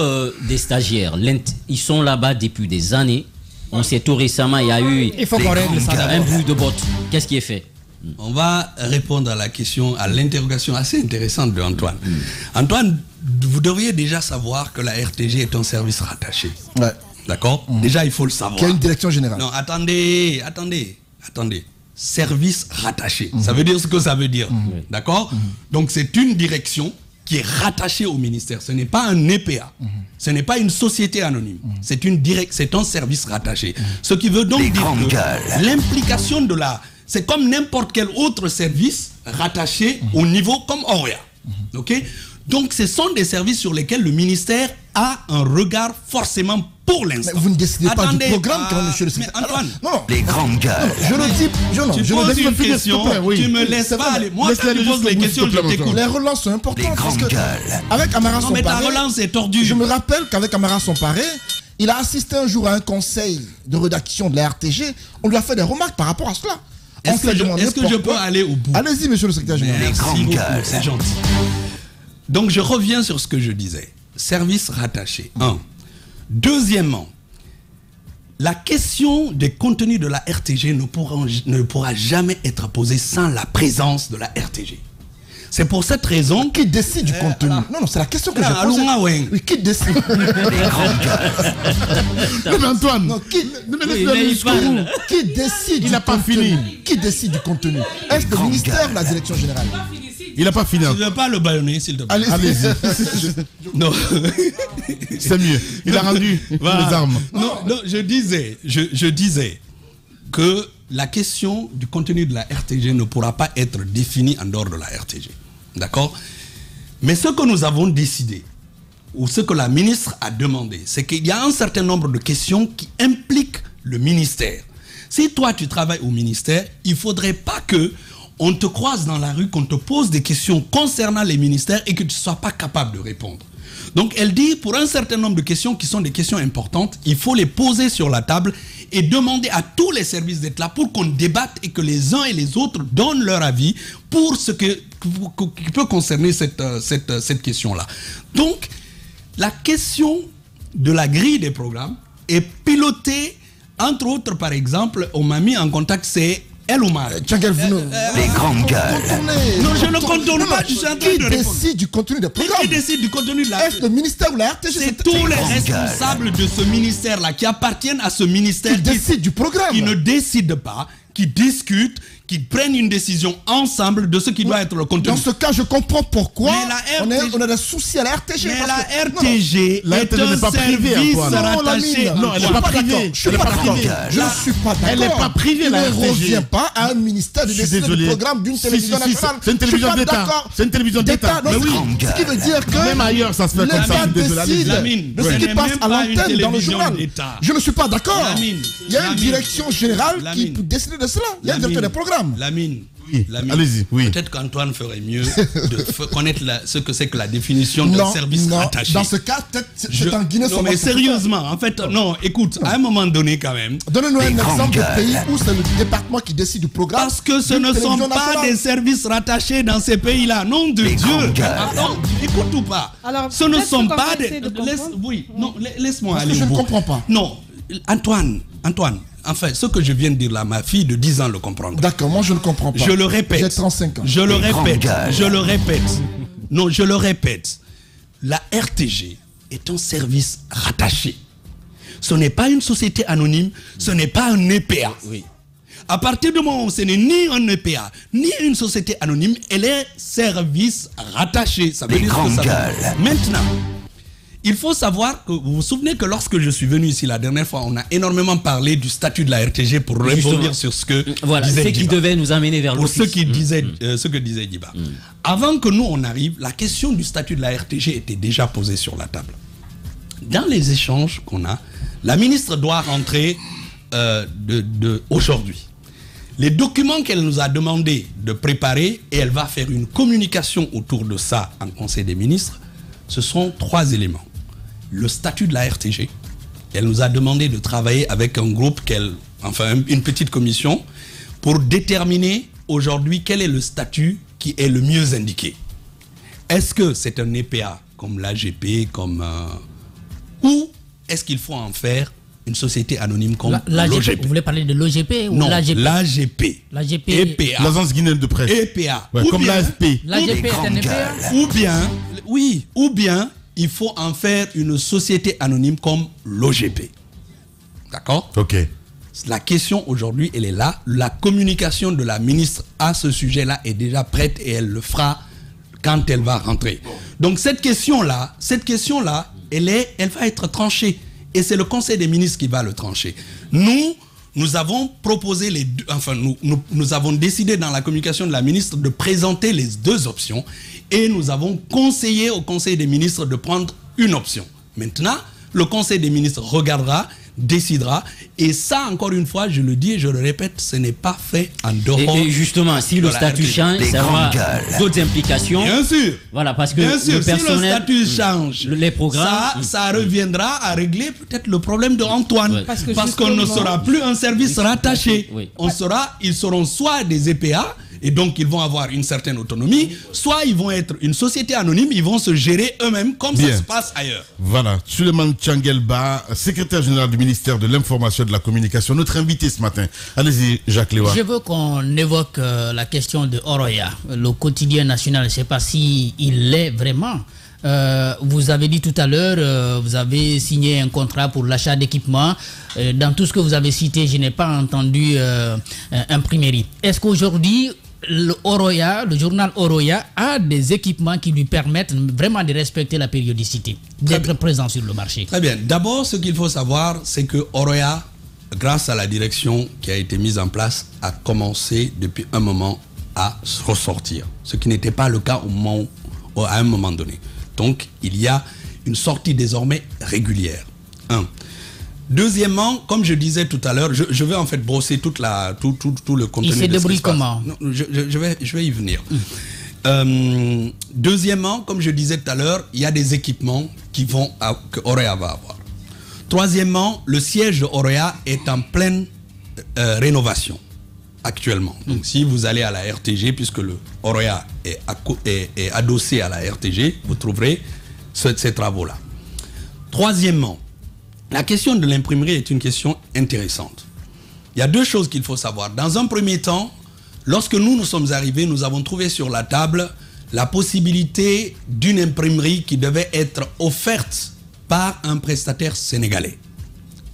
des stagiaires. Ils sont là-bas depuis des années. On sait tout récemment, il y a eu un bruit de botte. Qu'est-ce qui est fait? On va répondre à la question, à l'interrogation assez intéressante de Antoine. Antoine, vous devriez déjà savoir que la RTG est un service rattaché. Ouais. D'accord? Déjà, il faut le savoir. Qu'il y a une direction générale. Non, attendez. Service rattaché. Ça veut dire ce que ça veut dire. D'accord? Donc, c'est une direction qui est rattaché au ministère. Ce n'est pas un EPA. Ce n'est pas une société anonyme. C'est un service rattaché. Ce qui veut donc dire que l'implication de c'est comme n'importe quel autre service rattaché au niveau comme Oria. Ok? Donc ce sont des services sur lesquels le ministère a un regard forcément pour l'instant. Mais vous ne décidez pas du programme quand monsieur le secrétaire. Antoine, non. Les grandes gueules. Je le dis, tu poses une question, tu me laisses pas aller. Moi, quand tu poses les questions, je t'écoute. Les relances sont importantes parce que avec Amara Somparé, mais ta relance est tordue. Je me rappelle qu'avec Amara Somparé, il a assisté un jour à un conseil de rédaction de la RTG. On lui a fait des remarques par rapport à cela. Est-ce que je peux aller au bout? Allez-y, monsieur le secrétaire général. Merci beaucoup, c'est gentil. Donc, je reviens sur ce que je disais. Service rattaché. Deuxièmement, la question des contenus de la RTG ne pourra jamais être posée sans la présence de la RTG. C'est pour cette raison... Qui décide du contenu? Non, c'est la question que j'ai posée. Oui, qui décide? Mais Antoine, qui décide? Il n'a pas fini. Qui décide du contenu? Est-ce le ministère ou la direction générale? Il n'a pas fini. Tu ne veux pas le bâillonner, s'il te plaît? Allez-y. Non. C'est mieux. Il a rendu les armes. Non, je disais que la question du contenu de la RTG ne pourra pas être définie en dehors de la RTG. D'accord? Mais ce que nous avons décidé, ou ce que la ministre a demandé, c'est qu'il y a un certain nombre de questions qui impliquent le ministère. Si toi, tu travailles au ministère, il ne faudrait pas que on te croise dans la rue, qu'on te pose des questions concernant les ministères et que tu ne sois pas capable de répondre. Donc elle dit, pour un certain nombre de questions qui sont des questions importantes, il faut les poser sur la table et demander à tous les services d'être là pour qu'on débatte et que les uns et les autres donnent leur avis pour ce qui peut concerner cette question-là. Donc, la question de la grille des programmes est pilotée, entre autres, par exemple, on m'a mis en contact, c'est El Oumar. Les grandes gueules. Non, je ne contourne pas, je suis en train de répondre. Qui décide du contenu des programmes? Qui décide du contenu de la... Est-ce le ministère ou la RTG? C'est tous les responsables de ce ministère-là, qui appartiennent à ce ministère. Qui décident du programme? Qui ne décident pas, qui discutent, qui prennent une décision ensemble de ce qui doit être le contenu. Dans ce cas, je comprends pourquoi on a des soucis à la RTG. Mais la RTG est un service rattaché. Non, elle n'est pas privée. Je ne suis pas d'accord. Je ne suis pas d'accord. Elle n'est pas privée, la RTG. Elle ne revient pas à un ministère de décider du programme d'une télévision nationale. C'est une télévision d'État. C'est une télévision d'État. Mais oui. Ce qui veut dire que même ailleurs, ça se fait comme ça. l'État décide de ce qui passe à l'antenne dans le journal. Je ne suis pas d'accord. Il y a une direction générale qui peut décider de cela. Il y a un directeur des programmes. Lamine, allez-y. Oui. Peut-être qu'Antoine ferait mieux de connaître ce que c'est que la définition d'un service rattaché. Dans ce cas, peut-être c'est un Guinée. Non, mais sérieusement, en fait, non, écoute, à un moment donné quand même. Donne-nous un exemple de pays où c'est le département qui décide du programme. Parce que ce ne sont pas des services rattachés dans ces pays-là. Nom de Dieu. Attends, écoute ou pas. Alors, ce ne sont pas des... Laisse-moi aller. Je ne comprends pas. Non, Antoine. Enfin, ce que je viens de dire là, ma fille de 10 ans le comprendra. D'accord, moi je ne comprends pas. Je le répète. J'ai 35 ans. Je le répète. Non, je le répète. La RTG est un service rattaché. Ce n'est pas une société anonyme, ce n'est pas un EPA. Oui. À partir du moment où ce n'est ni un EPA, ni une société anonyme, elle est service rattaché. Ça veut dire que ça... Maintenant, il faut savoir que vous vous souvenez que lorsque je suis venu ici la dernière fois, on a énormément parlé du statut de la RTG pour rebondir sur ce que disait Diba. Qui devait nous amener vers l'office. Pour ce que disait Diba. Avant que nous on arrive, la question du statut de la RTG était déjà posée sur la table. Dans les échanges qu'on a, la ministre doit rentrer aujourd'hui. Les documents qu'elle nous a demandé de préparer, et elle va faire une communication autour de ça en Conseil des ministres, ce sont 3 éléments. Le statut de la RTG. Elle nous a demandé de travailler avec un groupe, une petite commission, pour déterminer aujourd'hui quel est le statut qui est le mieux indiqué. Est-ce que c'est un EPA comme l'AGP, ou est-ce qu'il faut en faire une société anonyme comme l'OGP? Vous voulez parler de l'OGP ou l'AGP? L'AGP. L'AGP. EPA. L'agence guinéenne de presse. EPA. Ouais, comme l'AFP. L'AGP est un EPA. Ou bien, il faut en faire une société anonyme comme l'OGP. D'accord? Ok. La question aujourd'hui, elle est là. La communication de la ministre à ce sujet-là est déjà prête et elle le fera quand elle va rentrer. Donc cette question-là, elle va être tranchée. Et c'est le Conseil des ministres qui va le trancher. Nous avons proposé nous avons décidé dans la communication de la ministre de présenter les 2 options et nous avons conseillé au Conseil des ministres de prendre une option. Maintenant, le Conseil des ministres regardera, décidera, et ça, encore une fois, je le dis et je le répète, ce n'est pas fait en dehors. Et justement, si le statut change, ça aura d'autres implications. Bien sûr. Voilà, parce que si le statut change, les programmes, ça reviendra à régler peut-être le problème de Antoine. Parce qu'on ne sera plus un service rattaché. Ils seront soit des EPA et donc ils vont avoir une certaine autonomie, soit ils vont être une société anonyme, ils vont se gérer eux-mêmes comme ça se passe ailleurs. Voilà, Suleiman Tchanguelba, secrétaire général du ministère de l'Information et de la Communication, notre invité ce matin. Allez-y, Jacques Lewa. Je veux qu'on évoque la question de Oroya, le quotidien national. Je ne sais pas si il l'est vraiment. Vous avez dit tout à l'heure, vous avez signé un contrat pour l'achat d'équipements. Dans tout ce que vous avez cité, je n'ai pas entendu imprimerie. Est-ce qu'aujourd'hui, le journal Oroya a des équipements qui lui permettent vraiment de respecter la périodicité, d'être présent sur le marché? Très bien. D'abord, ce qu'il faut savoir, c'est que Oroya, grâce à la direction qui a été mise en place, a commencé depuis un moment à ressortir. Ce qui n'était pas le cas à un moment donné. Donc, il y a une sortie désormais régulière. Deuxièmement, comme je disais tout à l'heure, je vais en fait brosser tout le contenu. Il se débrouille comment? Non, je vais y venir. Deuxièmement, comme je disais tout à l'heure, il y a des équipements que Oroya va avoir. Troisièmement, le siège de Oroya est en pleine rénovation actuellement. Donc si vous allez à la RTG, puisque le Oroya est adossé à la RTG, vous trouverez ces travaux-là. Troisièmement, la question de l'imprimerie est une question intéressante. Il y a deux choses qu'il faut savoir. Dans un premier temps, lorsque nous sommes arrivés, nous avons trouvé sur la table la possibilité d'une imprimerie qui devait être offerte par un prestataire sénégalais,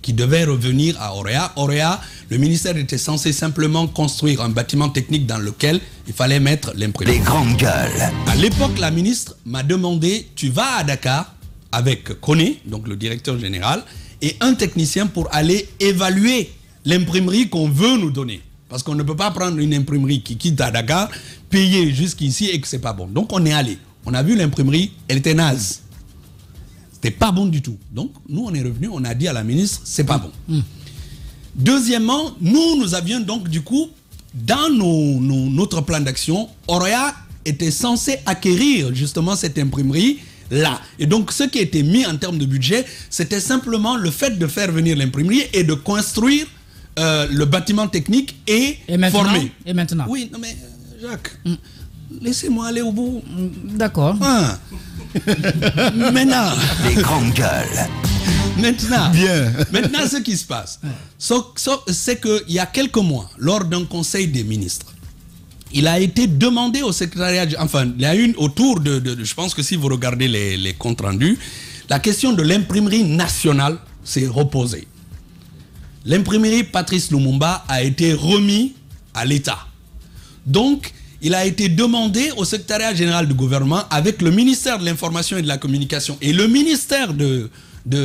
qui devait revenir à Oroya. Oroya, le ministère était censé simplement construire un bâtiment technique dans lequel il fallait mettre l'imprimerie. Les grandes gueules. À l'époque, la ministre m'a demandé, tu vas à Dakar avec Koné, donc le directeur général, et un technicien pour aller évaluer l'imprimerie qu'on veut nous donner. Parce qu'on ne peut pas prendre une imprimerie qui quitte à Dakar, payer jusqu'ici et que c'est pas bon. Donc on est allé. On a vu l'imprimerie, elle était naze. C'était pas bon du tout. Donc nous on est revenu, on a dit à la ministre, c'est pas bon. Deuxièmement, nous avions donc du coup, dans notre plan d'action, Oroya était censé acquérir justement cette imprimerie là. Et donc ce qui était mis en termes de budget, c'était simplement le fait de faire venir l'imprimerie et de construire le bâtiment technique et former. Et maintenant? Oui, non mais Jacques, laissez-moi aller au bout. D'accord. Maintenant. Les grandes gueules. Maintenant, ce qui se passe, c'est qu'il y a quelques mois, lors d'un conseil des ministres, il a été demandé au secrétariat, enfin, il y a une autour je pense que si vous regardez les comptes rendus, la question de l'imprimerie nationale s'est reposée. L'imprimerie Patrice Lumumba a été remis à l'État. Donc, il a été demandé au secrétariat général du gouvernement avec le ministère de l'Information et de la Communication et le ministère de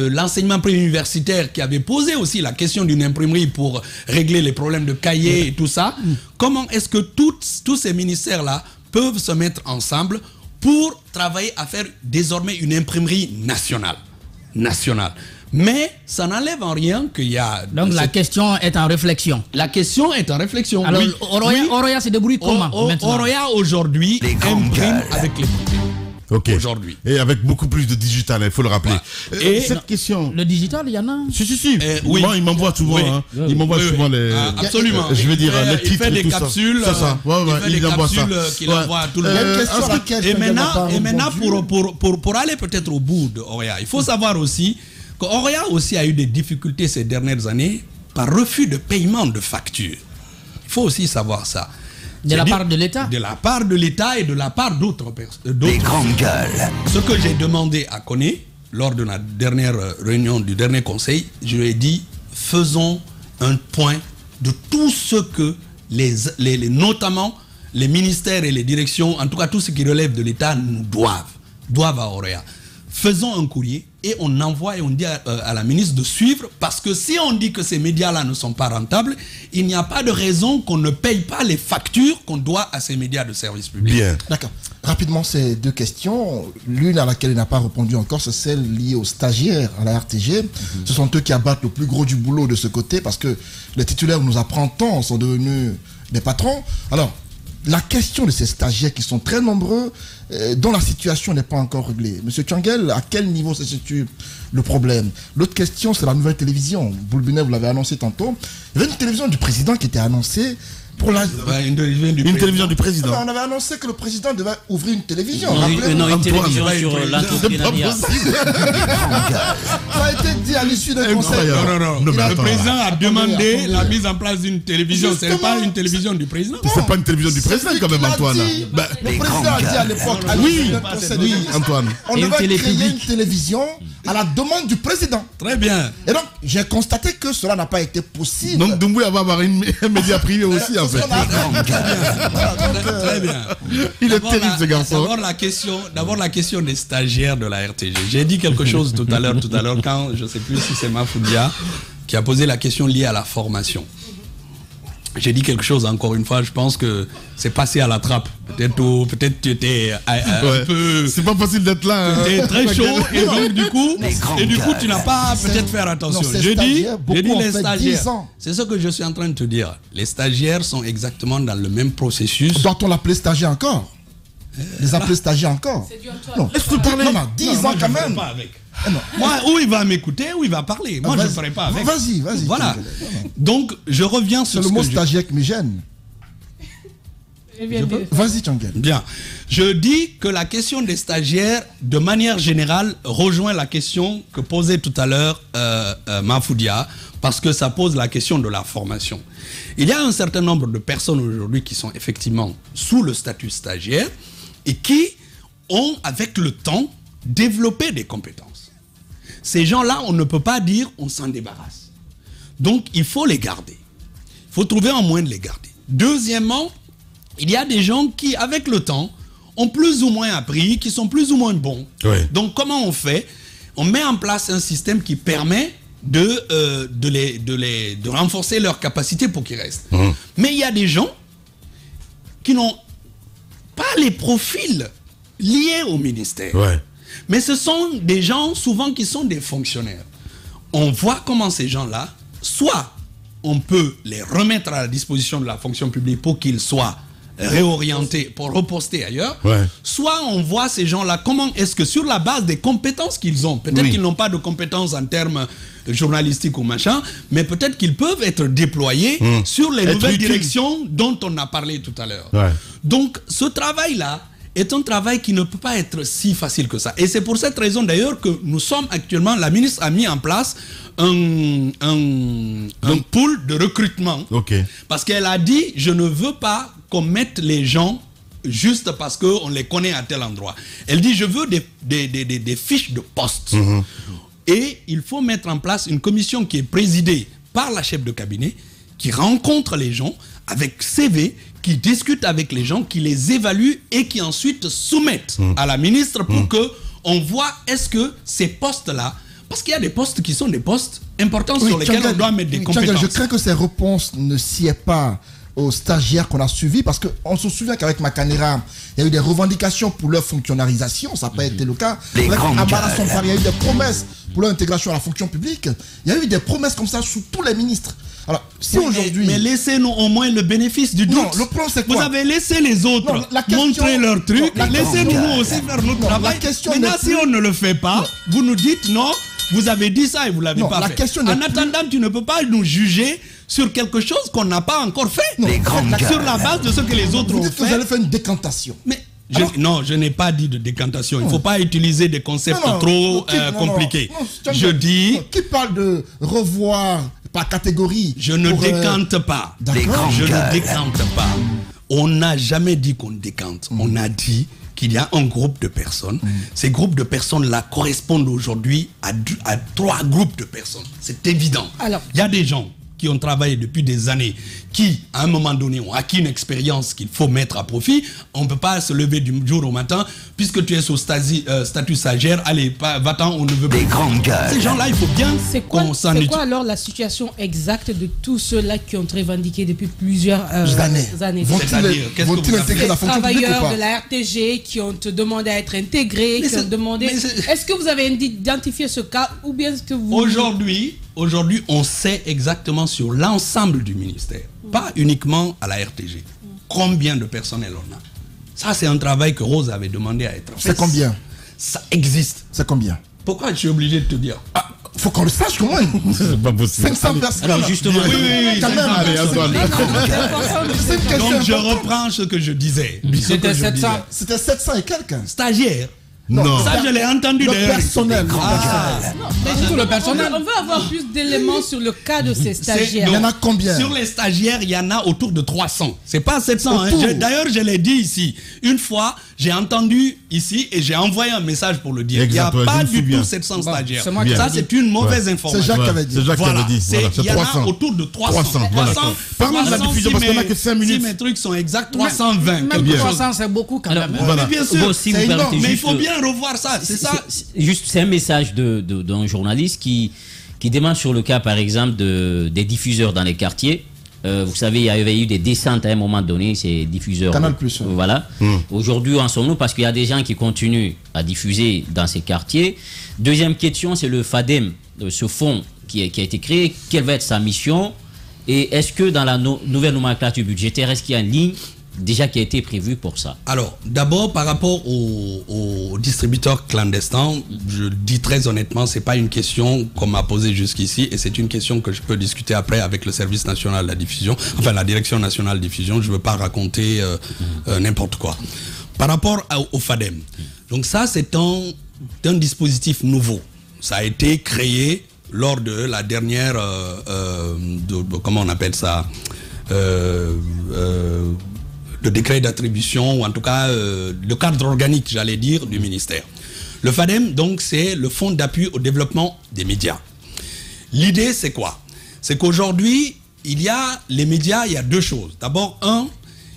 l'enseignement préuniversitaire qui avait posé aussi la question d'une imprimerie pour régler les problèmes de cahiers et tout ça. Comment est-ce que tous ces ministères-là peuvent se mettre ensemble pour travailler à faire désormais une imprimerie nationale? Mais ça n'enlève en rien qu'il y a... Donc la question est en réflexion. La question est en réflexion. Alors Oroya se débrouille comment maintenant? Oroya aujourd'hui imprime avec les privés. Ok. Aujourd'hui. Et avec beaucoup plus de digital, il faut le rappeler. Et cette question... Le digital, il y en a? Si. Oui. Moi, il m'envoie souvent. Il m'envoie souvent les... absolument. Je veux dire, les titres. Il fait des capsules. C'est ça. Il fait des capsules qu'il envoie à tout le monde. Et maintenant, pour aller peut-être au bout de Oroya, il faut savoir aussi qu'Oroya aussi a eu des difficultés ces dernières années par refus de paiement de factures. Il faut aussi savoir ça. De la part de l'État? De la part de l'État et de la part d'autres personnes. Les grandes gueules. Ce que j'ai demandé à Koné, lors de la dernière réunion du dernier conseil, je lui ai dit, faisons un point de tout ce que notamment les ministères et les directions, en tout cas tout ce qui relève de l'État, nous doivent à Oroya. Faisons un courrier et on envoie et on dit à la ministre de suivre, parce que si on dit que ces médias-là ne sont pas rentables, il n'y a pas de raison qu'on ne paye pas les factures qu'on doit à ces médias de service public. Bien. D'accord. Rapidement, ces deux questions. L'une à laquelle il n'a pas répondu encore, c'est celle liée aux stagiaires à la RTG. Ce sont eux qui abattent le plus gros du boulot de ce côté, parce que les titulaires, nous apprentons, sont devenus des patrons. Alors, la question de ces stagiaires qui sont très nombreux, dont la situation n'est pas encore réglée. Monsieur Tchangel, à quel niveau se situe le problème? L'autre question, c'est la nouvelle télévision. Boulbinet, vous l'avez annoncé tantôt. Il y avait une télévision du président qui était annoncée pour la... Une télévision du président. On avait annoncé que le président devait ouvrir une télévision. Non, une télévision sur l'entrepreneuriat. Ça a été dit à l'issue d'un conseil. Non. Le président a demandé la mise en place d'une télévision. Ce n'est pas une télévision du président. C'est pas une télévision du président quand même, Antoine. Le président a dit à l'époque, oui, Antoine. On devait créer une télévision à la demande du président. Très bien. Et donc, j'ai constaté que cela n'a pas été possible. Donc, Doumbouya va avoir un média privé aussi, en fait. Très bien. Il est terrible, ce garçon. D'abord, la question des stagiaires de la RTG. J'ai dit quelque chose tout à l'heure, quand, je ne sais plus si c'est Mafoudia, qui a posé la question liée à la formation. J'ai dit quelque chose, encore une fois, je pense que c'est passé à la trappe. Peut-être tu étais un peu... C'est pas facile d'être là. Tu étais très chaud et donc du coup tu n'as pas peut-être faire attention. Je dis les stagiaires. C'est ce que je suis en train de te dire. Les stagiaires sont exactement dans le même processus. Doit-on l'appeler stagiaire encore? Les appeler stagiaires encore? Non, laisse-nous parler. Non, 10 ans quand même. Moi, ou il va m'écouter, ou il va parler. Moi, je ne ferai pas avec. Vas-y. Voilà. Donc, je reviens sur le mot stagiaire qui me gêne. Vas-y, Tchangel. Bien. Je dis que la question des stagiaires, de manière générale, rejoint la question que posait tout à l'heure Mafoudia, parce que ça pose la question de la formation. Il y a un certain nombre de personnes aujourd'hui qui sont effectivement sous le statut stagiaire et qui ont, avec le temps, développé des compétences. Ces gens-là, on ne peut pas dire on s'en débarrasse. Donc, il faut les garder. Il faut trouver un moyen de les garder. Deuxièmement, il y a des gens qui, avec le temps, ont plus ou moins appris, qui sont plus ou moins bons. Oui. Donc, comment on fait? On met en place un système qui permet de renforcer leurs capacités pour qu'ils restent. Mais il y a des gens qui n'ont pas les profils liés au ministère. Ouais. Mais ce sont des gens souvent qui sont des fonctionnaires. On voit comment ces gens-là, soit on peut les remettre à la disposition de la fonction publique pour qu'ils soient réorientés, pour reposter ailleurs, soit on voit ces gens-là, comment est-ce que sur la base des compétences qu'ils ont, peut-être qu'ils n'ont pas de compétences en termes journalistiques ou machin, mais peut-être qu'ils peuvent être déployés sur les nouvelles directions dont on a parlé tout à l'heure. Donc ce travail-là est un travail qui ne peut pas être si facile que ça. Et c'est pour cette raison d'ailleurs que nous sommes actuellement, la ministre a mis en place un pool de recrutement. Parce qu'elle a dit, je ne veux pas qu'on mette les gens juste parce qu'on les connaît à tel endroit. Elle dit, je veux des fiches de poste. Et il faut mettre en place une commission qui est présidée par la chef de cabinet, qui rencontre les gens avec CV, qui discutent avec les gens, qui les évaluent et qui ensuite soumettent à la ministre pour que on voit est-ce que ces postes-là, parce qu'il y a des postes qui sont des postes importants sur lesquels on doit mettre des compétences. Je crains que ces réponses ne sied pas aux stagiaires qu'on a suivis, parce qu'on se souvient qu'avec Makanera, il y a eu des revendications pour leur fonctionnalisation, ça n'a pas été le cas. Avec Amara Sompari, il y a eu des promesses pour leur intégration à la fonction publique. Il y a eu des promesses comme ça sous tous les ministres. Alors, si aujourd'hui... Mais laissez-nous au moins le bénéfice du doute. Non, le plan, c'est quoi? Vous avez laissé les autres montrer leur truc. Laissez-nous aussi faire notre travail. Maintenant, si on ne le fait pas, vous nous dites non, vous avez dit ça et vous ne l'avez pas fait. En attendant, tu ne peux pas nous juger sur quelque chose qu'on n'a pas encore fait. Sur la base de ce que les autres ont fait. Vous allez faire une décantation. Mais non, je n'ai pas dit de décantation. Il ne faut pas utiliser des concepts trop compliqués. Je dis... Qui parle de revoir par catégorie? Je ne décante pas. Je ne décante pas. On n'a jamais dit qu'on décante. On a dit qu'il y a un groupe de personnes. Ces groupes de personnes-là correspondent aujourd'hui à 3 groupes de personnes. C'est évident. Il y a des gens qui ont travaillé depuis des années, qui, à un moment donné, ont acquis une expérience qu'il faut mettre à profit. On ne peut pas se lever du jour au matin, puisque tu es sous statut stagiaire, allez, va-t'en, on ne veut pas. Ces gens-là, il faut bien qu'on s'en C'est quoi alors la situation exacte de tous ceux-là qui ont revendiqué depuis plusieurs années? Vont-ils intégrer la fonction publique ou pas? Travailleurs de la RTG qui ont demandé à être intégrés, qui ont demandé... Est-ce que vous avez identifié ce cas ou bien est-ce que vous... Aujourd'hui, on sait exactement sur l'ensemble du ministère, pas uniquement à la RTG, combien de personnel on a. Ça, c'est un travail que Rose avait demandé à être fait. C'est combien? Ça existe. C'est combien? Pourquoi je suis obligé de te dire? Faut qu'on le sache quand même. C'est pas possible. 500 personnes. Alors justement, oui, quand même. Allez, Antoine. Donc je reprends ce que je disais. C'était 700. C'était 700 et quelques. Stagiaires. Non. Ça, je l'ai entendu Le d'ailleurs. personnel. Mais tout le personnel. On veut avoir plus d'éléments sur le cas de ces stagiaires. Il y en a combien? Sur les stagiaires, il y en a autour de 300. C'est pas 700. Hein. D'ailleurs, je l'ai dit ici. Une fois, j'ai entendu ici et j'ai envoyé un message pour le dire. Exact, il n'y a ouais, pas je me du souviens. tout 700 stagiaires. c'est moi qui Ça, l'ai dit. c'est une mauvaise information. C'est Jacques qui avait dit. C'est Jacques qui Voilà, avait dit. Voilà, il y en a 300. autour de 300. 300, voilà. Parlons de la diffusion, parce qu'on n'a que 5 minutes. Si mes trucs sont exacts, 320. Même quelque chose. 300, c'est beaucoup quand même. Voilà. Mais bien sûr, Bon, si vous permettez mais il juste- faut bien revoir ça. C'est ça. C'est un message d'un journaliste qui demande sur le cas, par exemple, des diffuseurs dans les quartiers. Vous savez, il y avait eu des descentes à un moment donné, ces diffuseurs. Canal+, ouais. Voilà. Aujourd'hui, où en sommes-nous? Parce qu'il y a des gens qui continuent à diffuser dans ces quartiers. Deuxième question, c'est le FADEM, ce fonds qui a été créé. Quelle va être sa mission? Et est-ce que dans la nouvelle nomenclature budgétaire, est-ce qu'il y a une ligne déjà qui a été prévue pour ça? Alors, d'abord, par rapport aux distributeurs clandestins, je dis très honnêtement, c'est pas une question qu'on m'a posée jusqu'ici et c'est une question que je peux discuter après avec le service national de la diffusion, enfin la direction nationale de diffusion. Je veux pas raconter n'importe quoi. Par rapport au FADEM, donc ça, c'est un dispositif nouveau. Ça a été créé lors de la dernière, comment on appelle ça, le décret d'attribution, ou en tout cas le cadre organique, j'allais dire, du ministère. Le FADEM, donc, c'est le Fonds d'appui au développement des médias. L'idée, c'est quoi? C'est qu'aujourd'hui, il y a les médias, il y a deux choses. D'abord,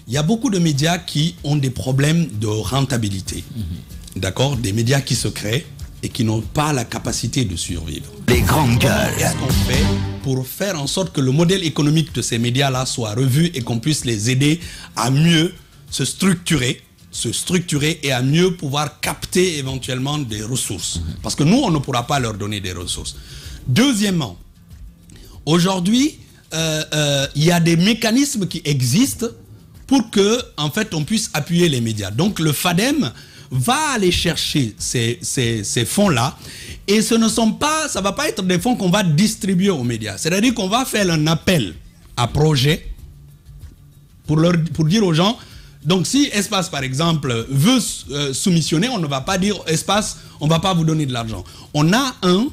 il y a beaucoup de médias qui ont des problèmes de rentabilité. D'accord? Des médias qui se créent et qui n'ont pas la capacité de survivre. Les grandes gueules. Qu'est-ce qu'on fait pour faire en sorte que le modèle économique de ces médias-là soit revu et qu'on puisse les aider à mieux se structurer et à mieux pouvoir capter éventuellement des ressources. Parce que nous, on ne pourra pas leur donner des ressources. Deuxièmement, aujourd'hui, il y a des mécanismes qui existent pour que, en fait, on puisse appuyer les médias. Donc, le FADEM va aller chercher ces fonds-là et ça ne va pas être des fonds qu'on va distribuer aux médias. C'est-à-dire qu'on va faire un appel à projet pour dire aux gens, donc si Espace par exemple veut soumissionner, on ne va pas dire Espace, on ne va pas vous donner de l'argent. On a un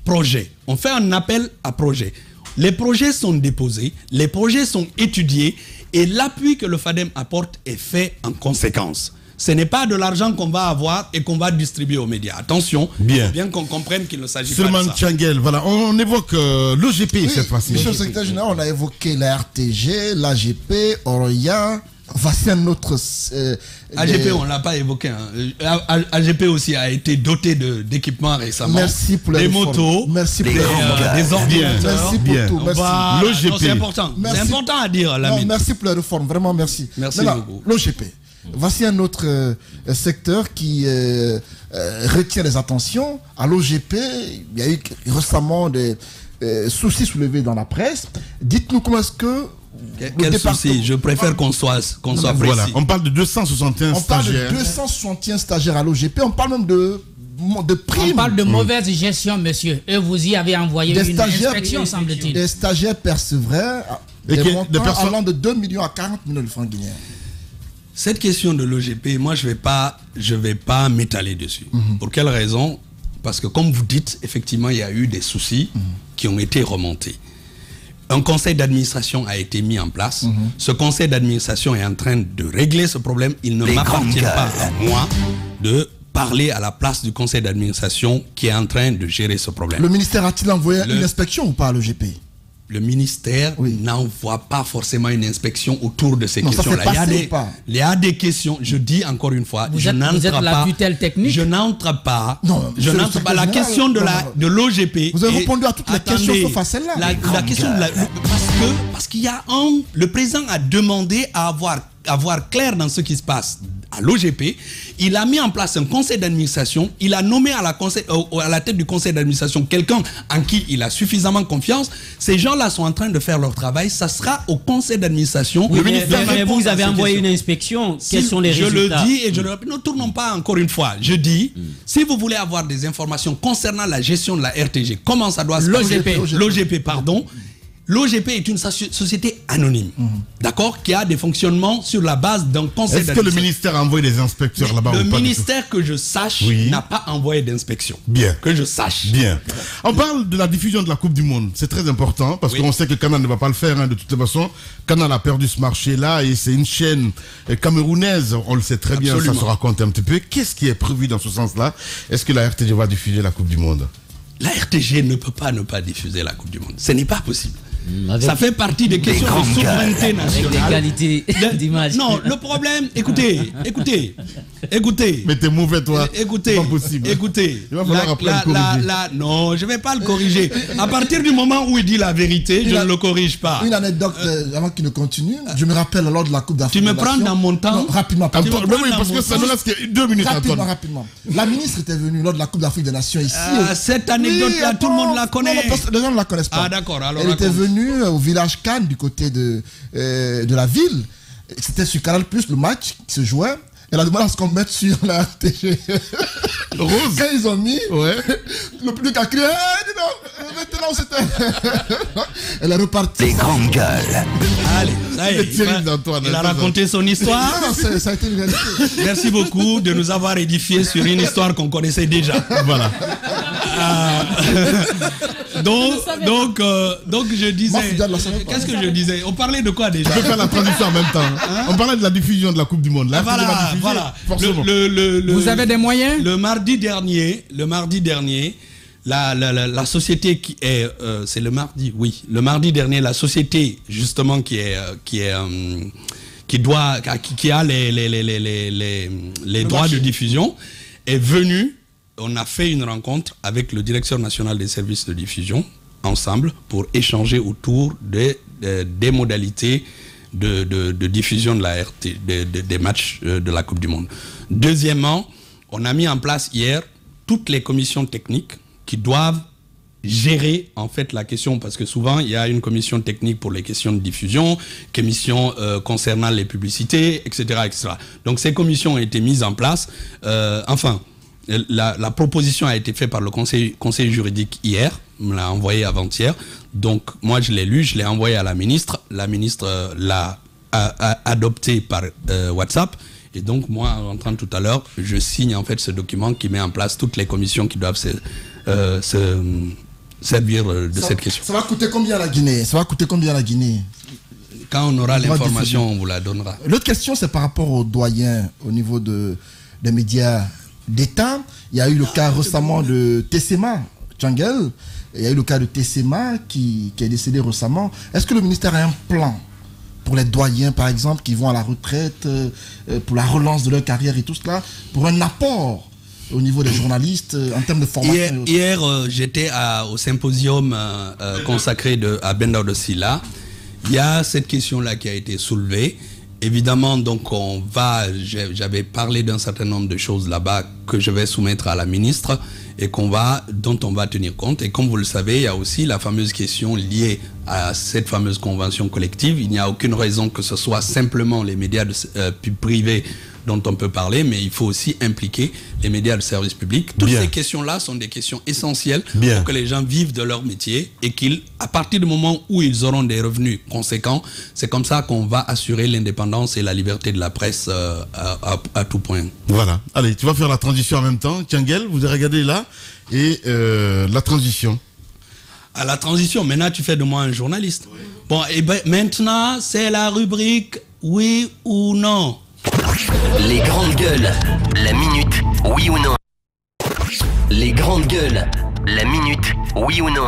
projet, on fait un appel à projet. Les projets sont déposés, les projets sont étudiés et l'appui que le FADEM apporte est fait en conséquence. Ce n'est pas de l'argent qu'on va avoir et qu'on va distribuer aux médias. Attention, il faut bien qu'on comprenne qu'il ne s'agit pas de ça. Tchangel, voilà, on évoque l'OGP cette fois-ci. Monsieur le secrétaire général, on a évoqué la RTG, l'AGP, Oroya. Voici un autre... AGP, on ne l'a pas évoqué. Hein. AGP aussi a été doté d'équipements récemment. Merci pour les motos, merci pour des ordinateurs. Merci pour tout. Merci. L'OGP. C'est important. C'est important à dire, Lamine. Merci pour la réforme. Vraiment, merci. Merci beaucoup. L'OGP. Voici un autre secteur qui retient les attentions. À l'OGP, il y a eu récemment des soucis soulevés dans la presse. Dites-nous comment est-ce que... Quel souci? Je préfère qu'on soit précis. Voilà. On parle de 261 stagiaires. On parle de 261 stagiaires à l'OGP. On parle même de primes. On parle de mauvaise gestion, monsieur. Et vous y avez envoyé une inspection, semble-t-il. Des stagiaires percevraient des montants allant de 2 millions à 40 millions de francs guinéens. Cette question de l'OGP, moi, je vais pas m'étaler dessus. Pour quelle raison? Parce que, comme vous dites, effectivement, il y a eu des soucis qui ont été remontés. Un conseil d'administration a été mis en place. Ce conseil d'administration est en train de régler ce problème. Il ne m'appartient pas à moi de parler à la place du conseil d'administration qui est en train de gérer ce problème. Le ministère a-t-il envoyé une inspection ou pas à l'OGP? Le ministère n'envoie pas forcément une inspection autour de ces questions-là. Il y a des questions, je dis encore une fois, vous êtes la tutelle technique. Je n'entre pas. La question de l'OGP. Vous avez répondu à toutes les questions sauf à celle-là. La question parce qu'il y a le président a demandé à avoir clair dans ce qui se passe à l'OGP. il a mis en place un conseil d'administration, il a nommé à la tête du conseil d'administration quelqu'un en qui il a suffisamment confiance. Ces gens-là sont en train de faire leur travail. Ça sera au conseil d'administration. Oui, mais vous avez envoyé une inspection. Quels sont les résultats? Je le dis et je le répète. Ne tournons pas encore une fois. Je dis, si vous voulez avoir des informations concernant la gestion de la RTG, comment ça doit se passer? L'OGP, pardon. L'OGP est une société anonyme, d'accord, qui a des fonctionnements sur la base d'un conseil d'administration. Est-ce que le ministère a envoyé des inspecteurs là-bas? Le ministère, que je sache, n'a pas envoyé d'inspection. Bien. Que je sache. Bien. On parle de la diffusion de la Coupe du Monde. C'est très important parce qu'on sait que Canal ne va pas le faire, hein, de toute façon. Canal a perdu ce marché-là et c'est une chaîne camerounaise. On le sait très bien, ça se raconte un petit peu. Qu'est-ce qui est prévu dans ce sens-là? Est-ce que la RTG va diffuser la Coupe du Monde? La RTG ne peut pas ne pas diffuser la Coupe du Monde. Ce n'est pas possible. Ça fait partie des questions de souveraineté nationale. Avec l'égalité d'image. Non, le problème, écoutez. Mais t'es mauvais, toi. Écoutez, pas possible. Écoutez. Il va falloir après le corriger. Non, je ne vais pas le corriger. À partir du moment où il dit la vérité, je ne le corrige pas. Une anecdote avant qu'il ne continue. Je me rappelle lors de la Coupe d'Afrique. Tu me prends dans mon temps. Non, rapidement. Oui, parce que ça nous laisse 2 minutes. Rapidement. La ministre était venue lors de la Coupe d'Afrique des Nations ici. Cette anecdote-là, tout le monde la connaît. Non, les gens ne la connaissent pas. Ah, d'accord. Elle était venue au village Cannes du côté de la ville. C'était sur Canal+, le match qui se jouait. Elle a demandé à ce qu'on mette sur la RTG. Rose. Quand ils ont mis, le public a crié non, maintenant c'était. Elle est repartie. Les grandes gueules. Allez, ça y est. Il a raconté son histoire. Non, ça a été une réalité. Merci beaucoup de nous avoir édifiés sur une histoire qu'on connaissait déjà. Voilà. Donc je disais. Qu'est-ce que je disais? On parlait de quoi déjà? On peut faire la transition en même temps. On parlait de la diffusion de la Coupe du Monde. Là, voilà. Vous avez des moyens? Le mardi dernier, la société qui est, c'est le mardi, oui. Le mardi dernier, la société justement qui a les droits de diffusion est venue. On a fait une rencontre avec le directeur national des services de diffusion ensemble pour échanger autour des modalités de diffusion de la des matchs de la Coupe du Monde. Deuxièmement, on a mis en place hier toutes les commissions techniques qui doivent gérer en fait la question, parce que souvent il y a une commission technique pour les questions de diffusion, commission concernant les publicités, etc., etc. Donc ces commissions ont été mises en place. La proposition a été faite par le conseil juridique hier, on l'a envoyé avant-hier. Donc moi je l'ai lu, je l'ai envoyé à la ministre. La ministre l'a adopté par WhatsApp. Et donc moi, en rentrant tout à l'heure, je signe en fait ce document qui met en place toutes les commissions qui doivent se servir de cette question. Ça va coûter combien à la Guinée? Quand on aura l'information, on vous la donnera. L'autre question, c'est par rapport aux doyens au niveau des médias d'État. Il y a eu le cas récemment de Tessema, Tchangel. Il y a eu le cas de Tessema qui est décédé récemment. Est-ce que le ministère a un plan pour les doyens, par exemple, qui vont à la retraite, pour la relance de leur carrière et tout cela, pour un apport au niveau des journalistes en termes de formation? Hier j'étais au symposium consacré à Benda Silla. Il y a cette question-là qui a été soulevée. Évidemment, donc j'avais parlé d'un certain nombre de choses là-bas que je vais soumettre à la ministre et dont on va tenir compte. Et comme vous le savez, il y a aussi la fameuse question liée à cette fameuse convention collective. Il n'y a aucune raison que ce soit simplement les médias privés dont on peut parler, mais il faut aussi impliquer les médias de service public. Toutes ces questions-là sont des questions essentielles pour que les gens vivent de leur métier et qu'à partir du moment où ils auront des revenus conséquents, c'est comme ça qu'on va assurer l'indépendance et la liberté de la presse à tout point. Voilà. Allez, tu vas faire la transition en même temps. Tchangel, vous avez regardé là, et la transition. À la transition, maintenant tu fais de moi un journaliste. Oui. Bon, et ben, maintenant c'est la rubrique oui ou non. Les grandes gueules, la minute, oui ou non. Les grandes gueules, la minute, oui ou non.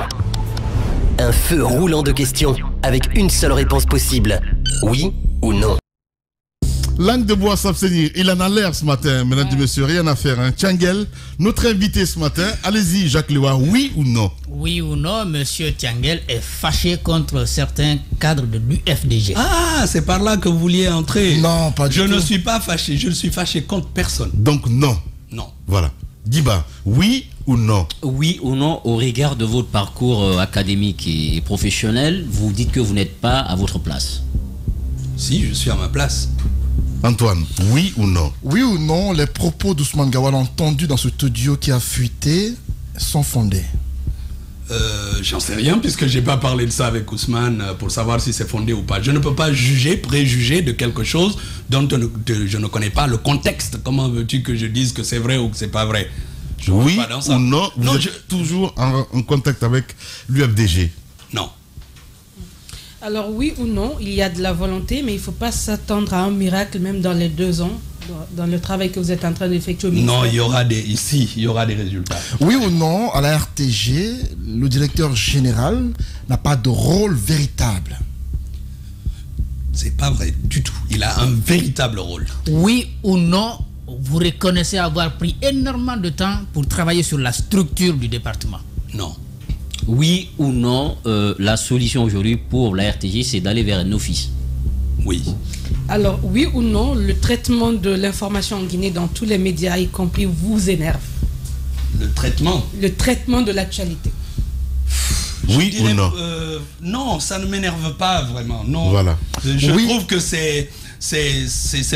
Un feu roulant de questions avec une seule réponse possible, oui ou non. Langue de bois s'abstenir, il en a l'air ce matin, mesdames et messieurs, rien à faire. Hein. Tiangel, notre invité ce matin, allez-y Jacques Lewa, oui ou non? Oui ou non, monsieur Tiangel est fâché contre certains cadres de l'UFDG. Ah, c'est par là que vous vouliez entrer. Non, pas du tout. Je ne suis pas fâché, je ne suis fâché contre personne. Donc non. Non. Voilà. Diba, oui ou non? Oui ou non, au regard de votre parcours académique et professionnel, vous dites que vous n'êtes pas à votre place. Si, je suis à ma place. Antoine, oui ou non? Oui ou non, les propos d'Ousmane Gawal entendus dans cet audio qui a fuité sont fondés? J'en sais rien puisque j'ai pas parlé de ça avec Ousmane pour savoir si c'est fondé ou pas. Je ne peux pas juger, préjuger de quelque chose dont je ne connais pas le contexte. Comment veux-tu que je dise que c'est vrai ou que c'est pas vrai? Oui ou non, vous êtes toujours en contact avec l'UFDG? Non. Alors oui ou non, il y a de la volonté, mais il ne faut pas s'attendre à un miracle même dans les 2 ans, dans le travail que vous êtes en train d'effectuer au ministère. Non, il y aura des résultats. Oui ou non, à la RTG, le directeur général n'a pas de rôle véritable? C'est pas vrai du tout. Il a un véritable rôle. Oui ou non, vous reconnaissez avoir pris énormément de temps pour travailler sur la structure du département? Non. Oui ou non, la solution aujourd'hui pour la RTG, c'est d'aller vers un office? Oui. Alors oui ou non, le traitement de l'information en Guinée dans tous les médias, y compris, vous énerve? Le traitement? Le traitement de l'actualité. Oui ou non? Non, ça ne m'énerve pas vraiment. Non. Voilà. Je trouve que c'est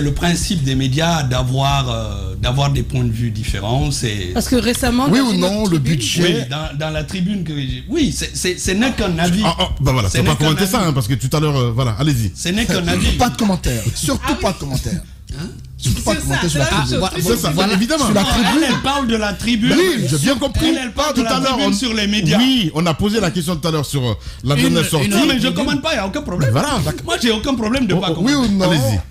le principe des médias d'avoir des points de vue différents. Parce que récemment... Oui ou non, le budget... Oui, dans la tribune que j'ai... Oui, ce n'est qu'un avis. Bah voilà, c'est pas commenter ça, hein, parce que tout à l'heure, voilà, allez-y. Ce n'est qu'un avis. Pas de commentaire, surtout pas de commentaire. Surtout pas de commentaire sur la tribune. C'est ça, évidemment. Sur la tribune. Elle parle de la tribune. Oui, j'ai bien compris. Elle parle de la tribune sur les médias. Oui, on a posé la question tout à l'heure sur la dernière sortie. Non, mais je ne commande pas, il n'y a aucun problème. Voilà. Moi, j'ai aucun problème de ne pas commenter.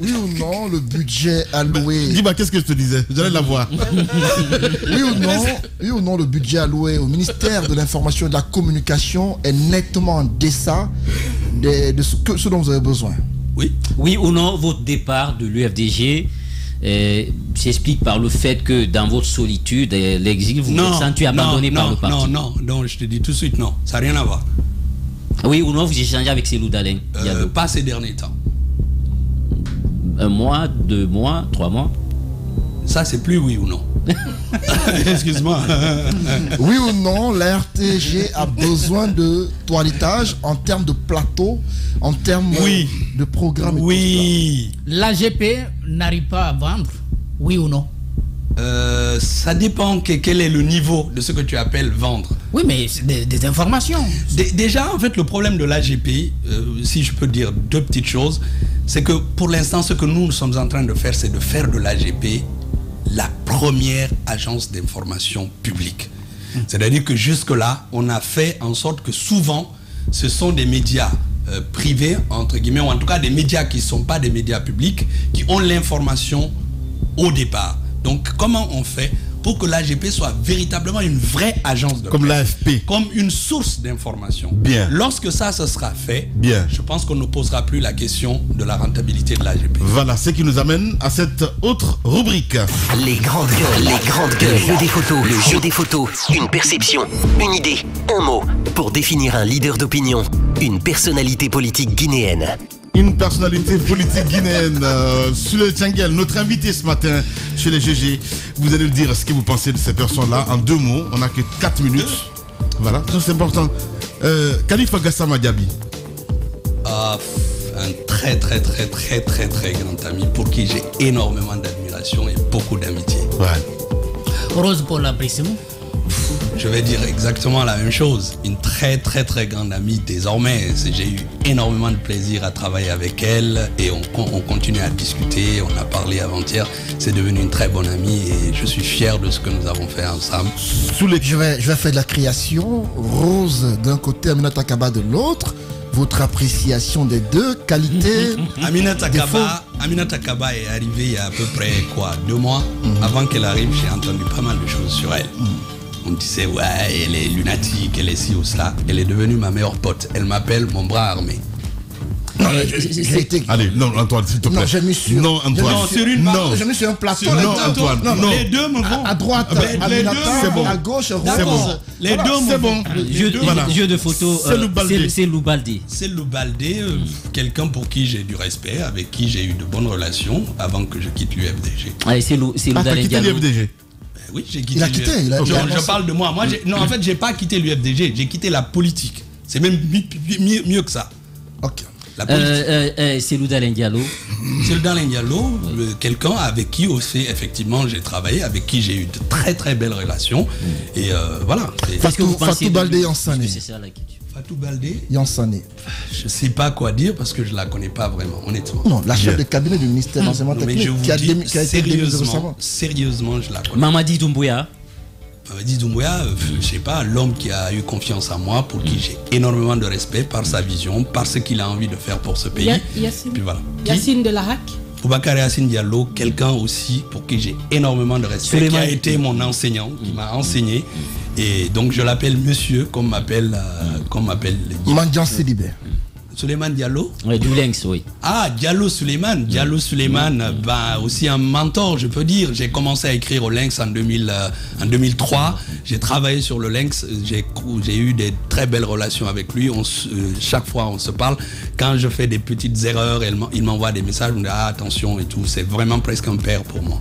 Oui ou non, le budget alloué... Dis-moi, qu'est-ce que je te disais? J'allais la voir. Oui ou non, le budget alloué au ministère de l'Information et de la Communication est nettement en deçà de ce dont vous avez besoin? Oui. Oui ou non, votre départ de l'UFDG s'explique par le fait que dans votre solitude, l'exil, vous vous êtes senti abandonné par le parti? Non, je te dis tout de suite, non, ça n'a rien à voir. Oui ou non, vous échangez avec Cellou Dalein? Pas ces derniers temps. 1 mois, 2 mois, 3 mois? Ça, c'est plus oui ou non. Excuse-moi. Oui ou non, la RTG a besoin de toilettage en termes de plateau, en termes de programme? Oui. L'AGP n'arrive pas à vendre? Oui ou non? Ça dépend quel est le niveau de ce que tu appelles vendre. Oui, mais c'est des informations. Déjà, en fait, le problème de l'AGP, si je peux dire 2 petites choses, c'est que pour l'instant, ce que nous sommes en train de faire, c'est de faire de l'AGP la première agence d'information publique. C'est-à-dire que jusque-là, on a fait en sorte que souvent, ce sont des médias privés, entre guillemets, ou en tout cas des médias qui ne sont pas des médias publics, qui ont l'information au départ. Donc, comment on fait pour que l'AGP soit véritablement une vraie agence de comme presse, l'AFP, comme une source d'information? Bien. Lorsque ça sera fait, bien, je pense qu'on ne posera plus la question de la rentabilité de l'AGP. Voilà, ce qui nous amène à cette autre rubrique. Les grandes gueules, le jeu des photos, le jeu des photos, une perception, une idée, un mot, pour définir un leader d'opinion, une personnalité politique guinéenne. Une personnalité politique guinéenne, Sule Tiangel, notre invité ce matin chez les GG. Vous allez nous dire ce que vous pensez de ces personnes-là en 2 mots. On n'a que 4 minutes. Voilà, très important. Khalifa Gassama Diaby. Un très grand ami pour qui j'ai énormément d'admiration et beaucoup d'amitié. Ouais. Rose Paul Abrissimo. Je vais dire exactement la même chose. Une très grande amie désormais. J'ai eu énormément de plaisir à travailler avec elle et on continue à discuter. On a parlé avant-hier. C'est devenu une très bonne amie et je suis fier de ce que nous avons fait ensemble. Je vais faire de la création. Rose d'un côté, Aminata Kaba de l'autre. Votre appréciation des deux qualités. Aminata Kaba est arrivée il y a à peu près 2 mois. Avant qu'elle arrive, j'ai entendu pas mal de choses sur elle. On me disait, ouais, elle est lunatique, elle est ci ou cela. Elle est devenue ma meilleure pote. Elle m'appelle mon bras armé. Non, Allez, non, Antoine, s'il te plaît. Non, j'ai mis sur... Non, Antoine. J'ai mis sur un plateau. Non, Antoine. Non. Les deux me vont. À droite, c'est bon. à gauche, D'accord. Les deux, c'est bon. Jeu de photo, c'est Loubaldi. C'est Loubaldi, quelqu'un pour qui j'ai du respect, avec qui j'ai eu de bonnes relations avant que je quitte l'UFDG. Allez, c'est Loubaldi. Quitté l'UFDG. Oui, j'ai quitté. Il a quitté. Je parle de moi. Non, en fait, j'ai pas quitté l'UFDG. J'ai quitté la politique. C'est même mieux que ça. Ok. C'est Loudalen Diallo. C'est Loudalen Diallo, quelqu'un avec qui aussi, effectivement, j'ai travaillé, avec qui j'ai eu de très très belles relations. Et voilà. Fatou Baldé Yansane. Fatou Baldé Yansane. Je ne sais pas quoi dire parce que je ne la connais pas vraiment, honnêtement. Non, la chef de cabinet du ministère de l'enseignement technique qui a été démise récemment. Sérieusement, je la connais. Mamadi Doumbouya. Mamadi Doumbouya, je ne sais pas, l'homme qui a eu confiance en moi, pour qui j'ai énormément de respect par sa vision, par ce qu'il a envie de faire pour ce pays. Yacine. Puis voilà. Yacine Delarac. Boubacar Yacine Diallo, quelqu'un aussi pour qui j'ai énormément de respect, qui a été mon enseignant, qui m'a enseigné. Et donc je l'appelle monsieur, comme m'appelle les Mandian Sidibé. Souleymane Diallo. Oui, du Lynx, oui. Ah, Diallo Souleymane. Diallo Souleymane, aussi un mentor, je peux dire. J'ai commencé à écrire au Lynx en 2003. J'ai travaillé sur le Lynx. J'ai eu des très belles relations avec lui. Chaque fois, on se parle. Quand je fais des petites erreurs, il m'envoie des messages. Il me dit attention et tout. C'est vraiment presque un père pour moi.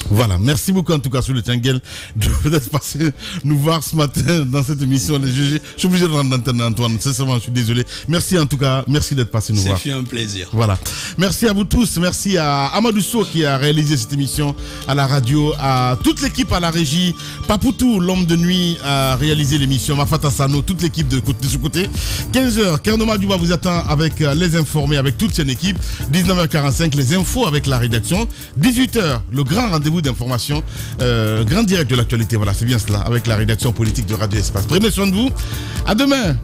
Voilà, merci beaucoup en tout cas sur le Tchangel de peut-être passer nous voir ce matin dans cette émission. Je suis obligé de rendre l'antenne à Antoine, sincèrement je suis désolé. Merci en tout cas, merci d'être passé nous voir. C'est un plaisir. Voilà, merci à vous tous, merci à Amadou Sow qui a réalisé cette émission à la radio, à toute l'équipe à la régie, Papoutou, l'homme de nuit a réalisé l'émission, Mafata Sano, toute l'équipe de ce côté. 15h, Kernoma Duba vous attend avec les informés, avec toute son équipe. 19h45, les infos avec la rédaction. 18h, le grand rendez-vous d'information, grand direct de l'actualité, voilà, c'est bien cela, avec la rédaction politique de Radio Espace. Prenez soin de vous, à demain.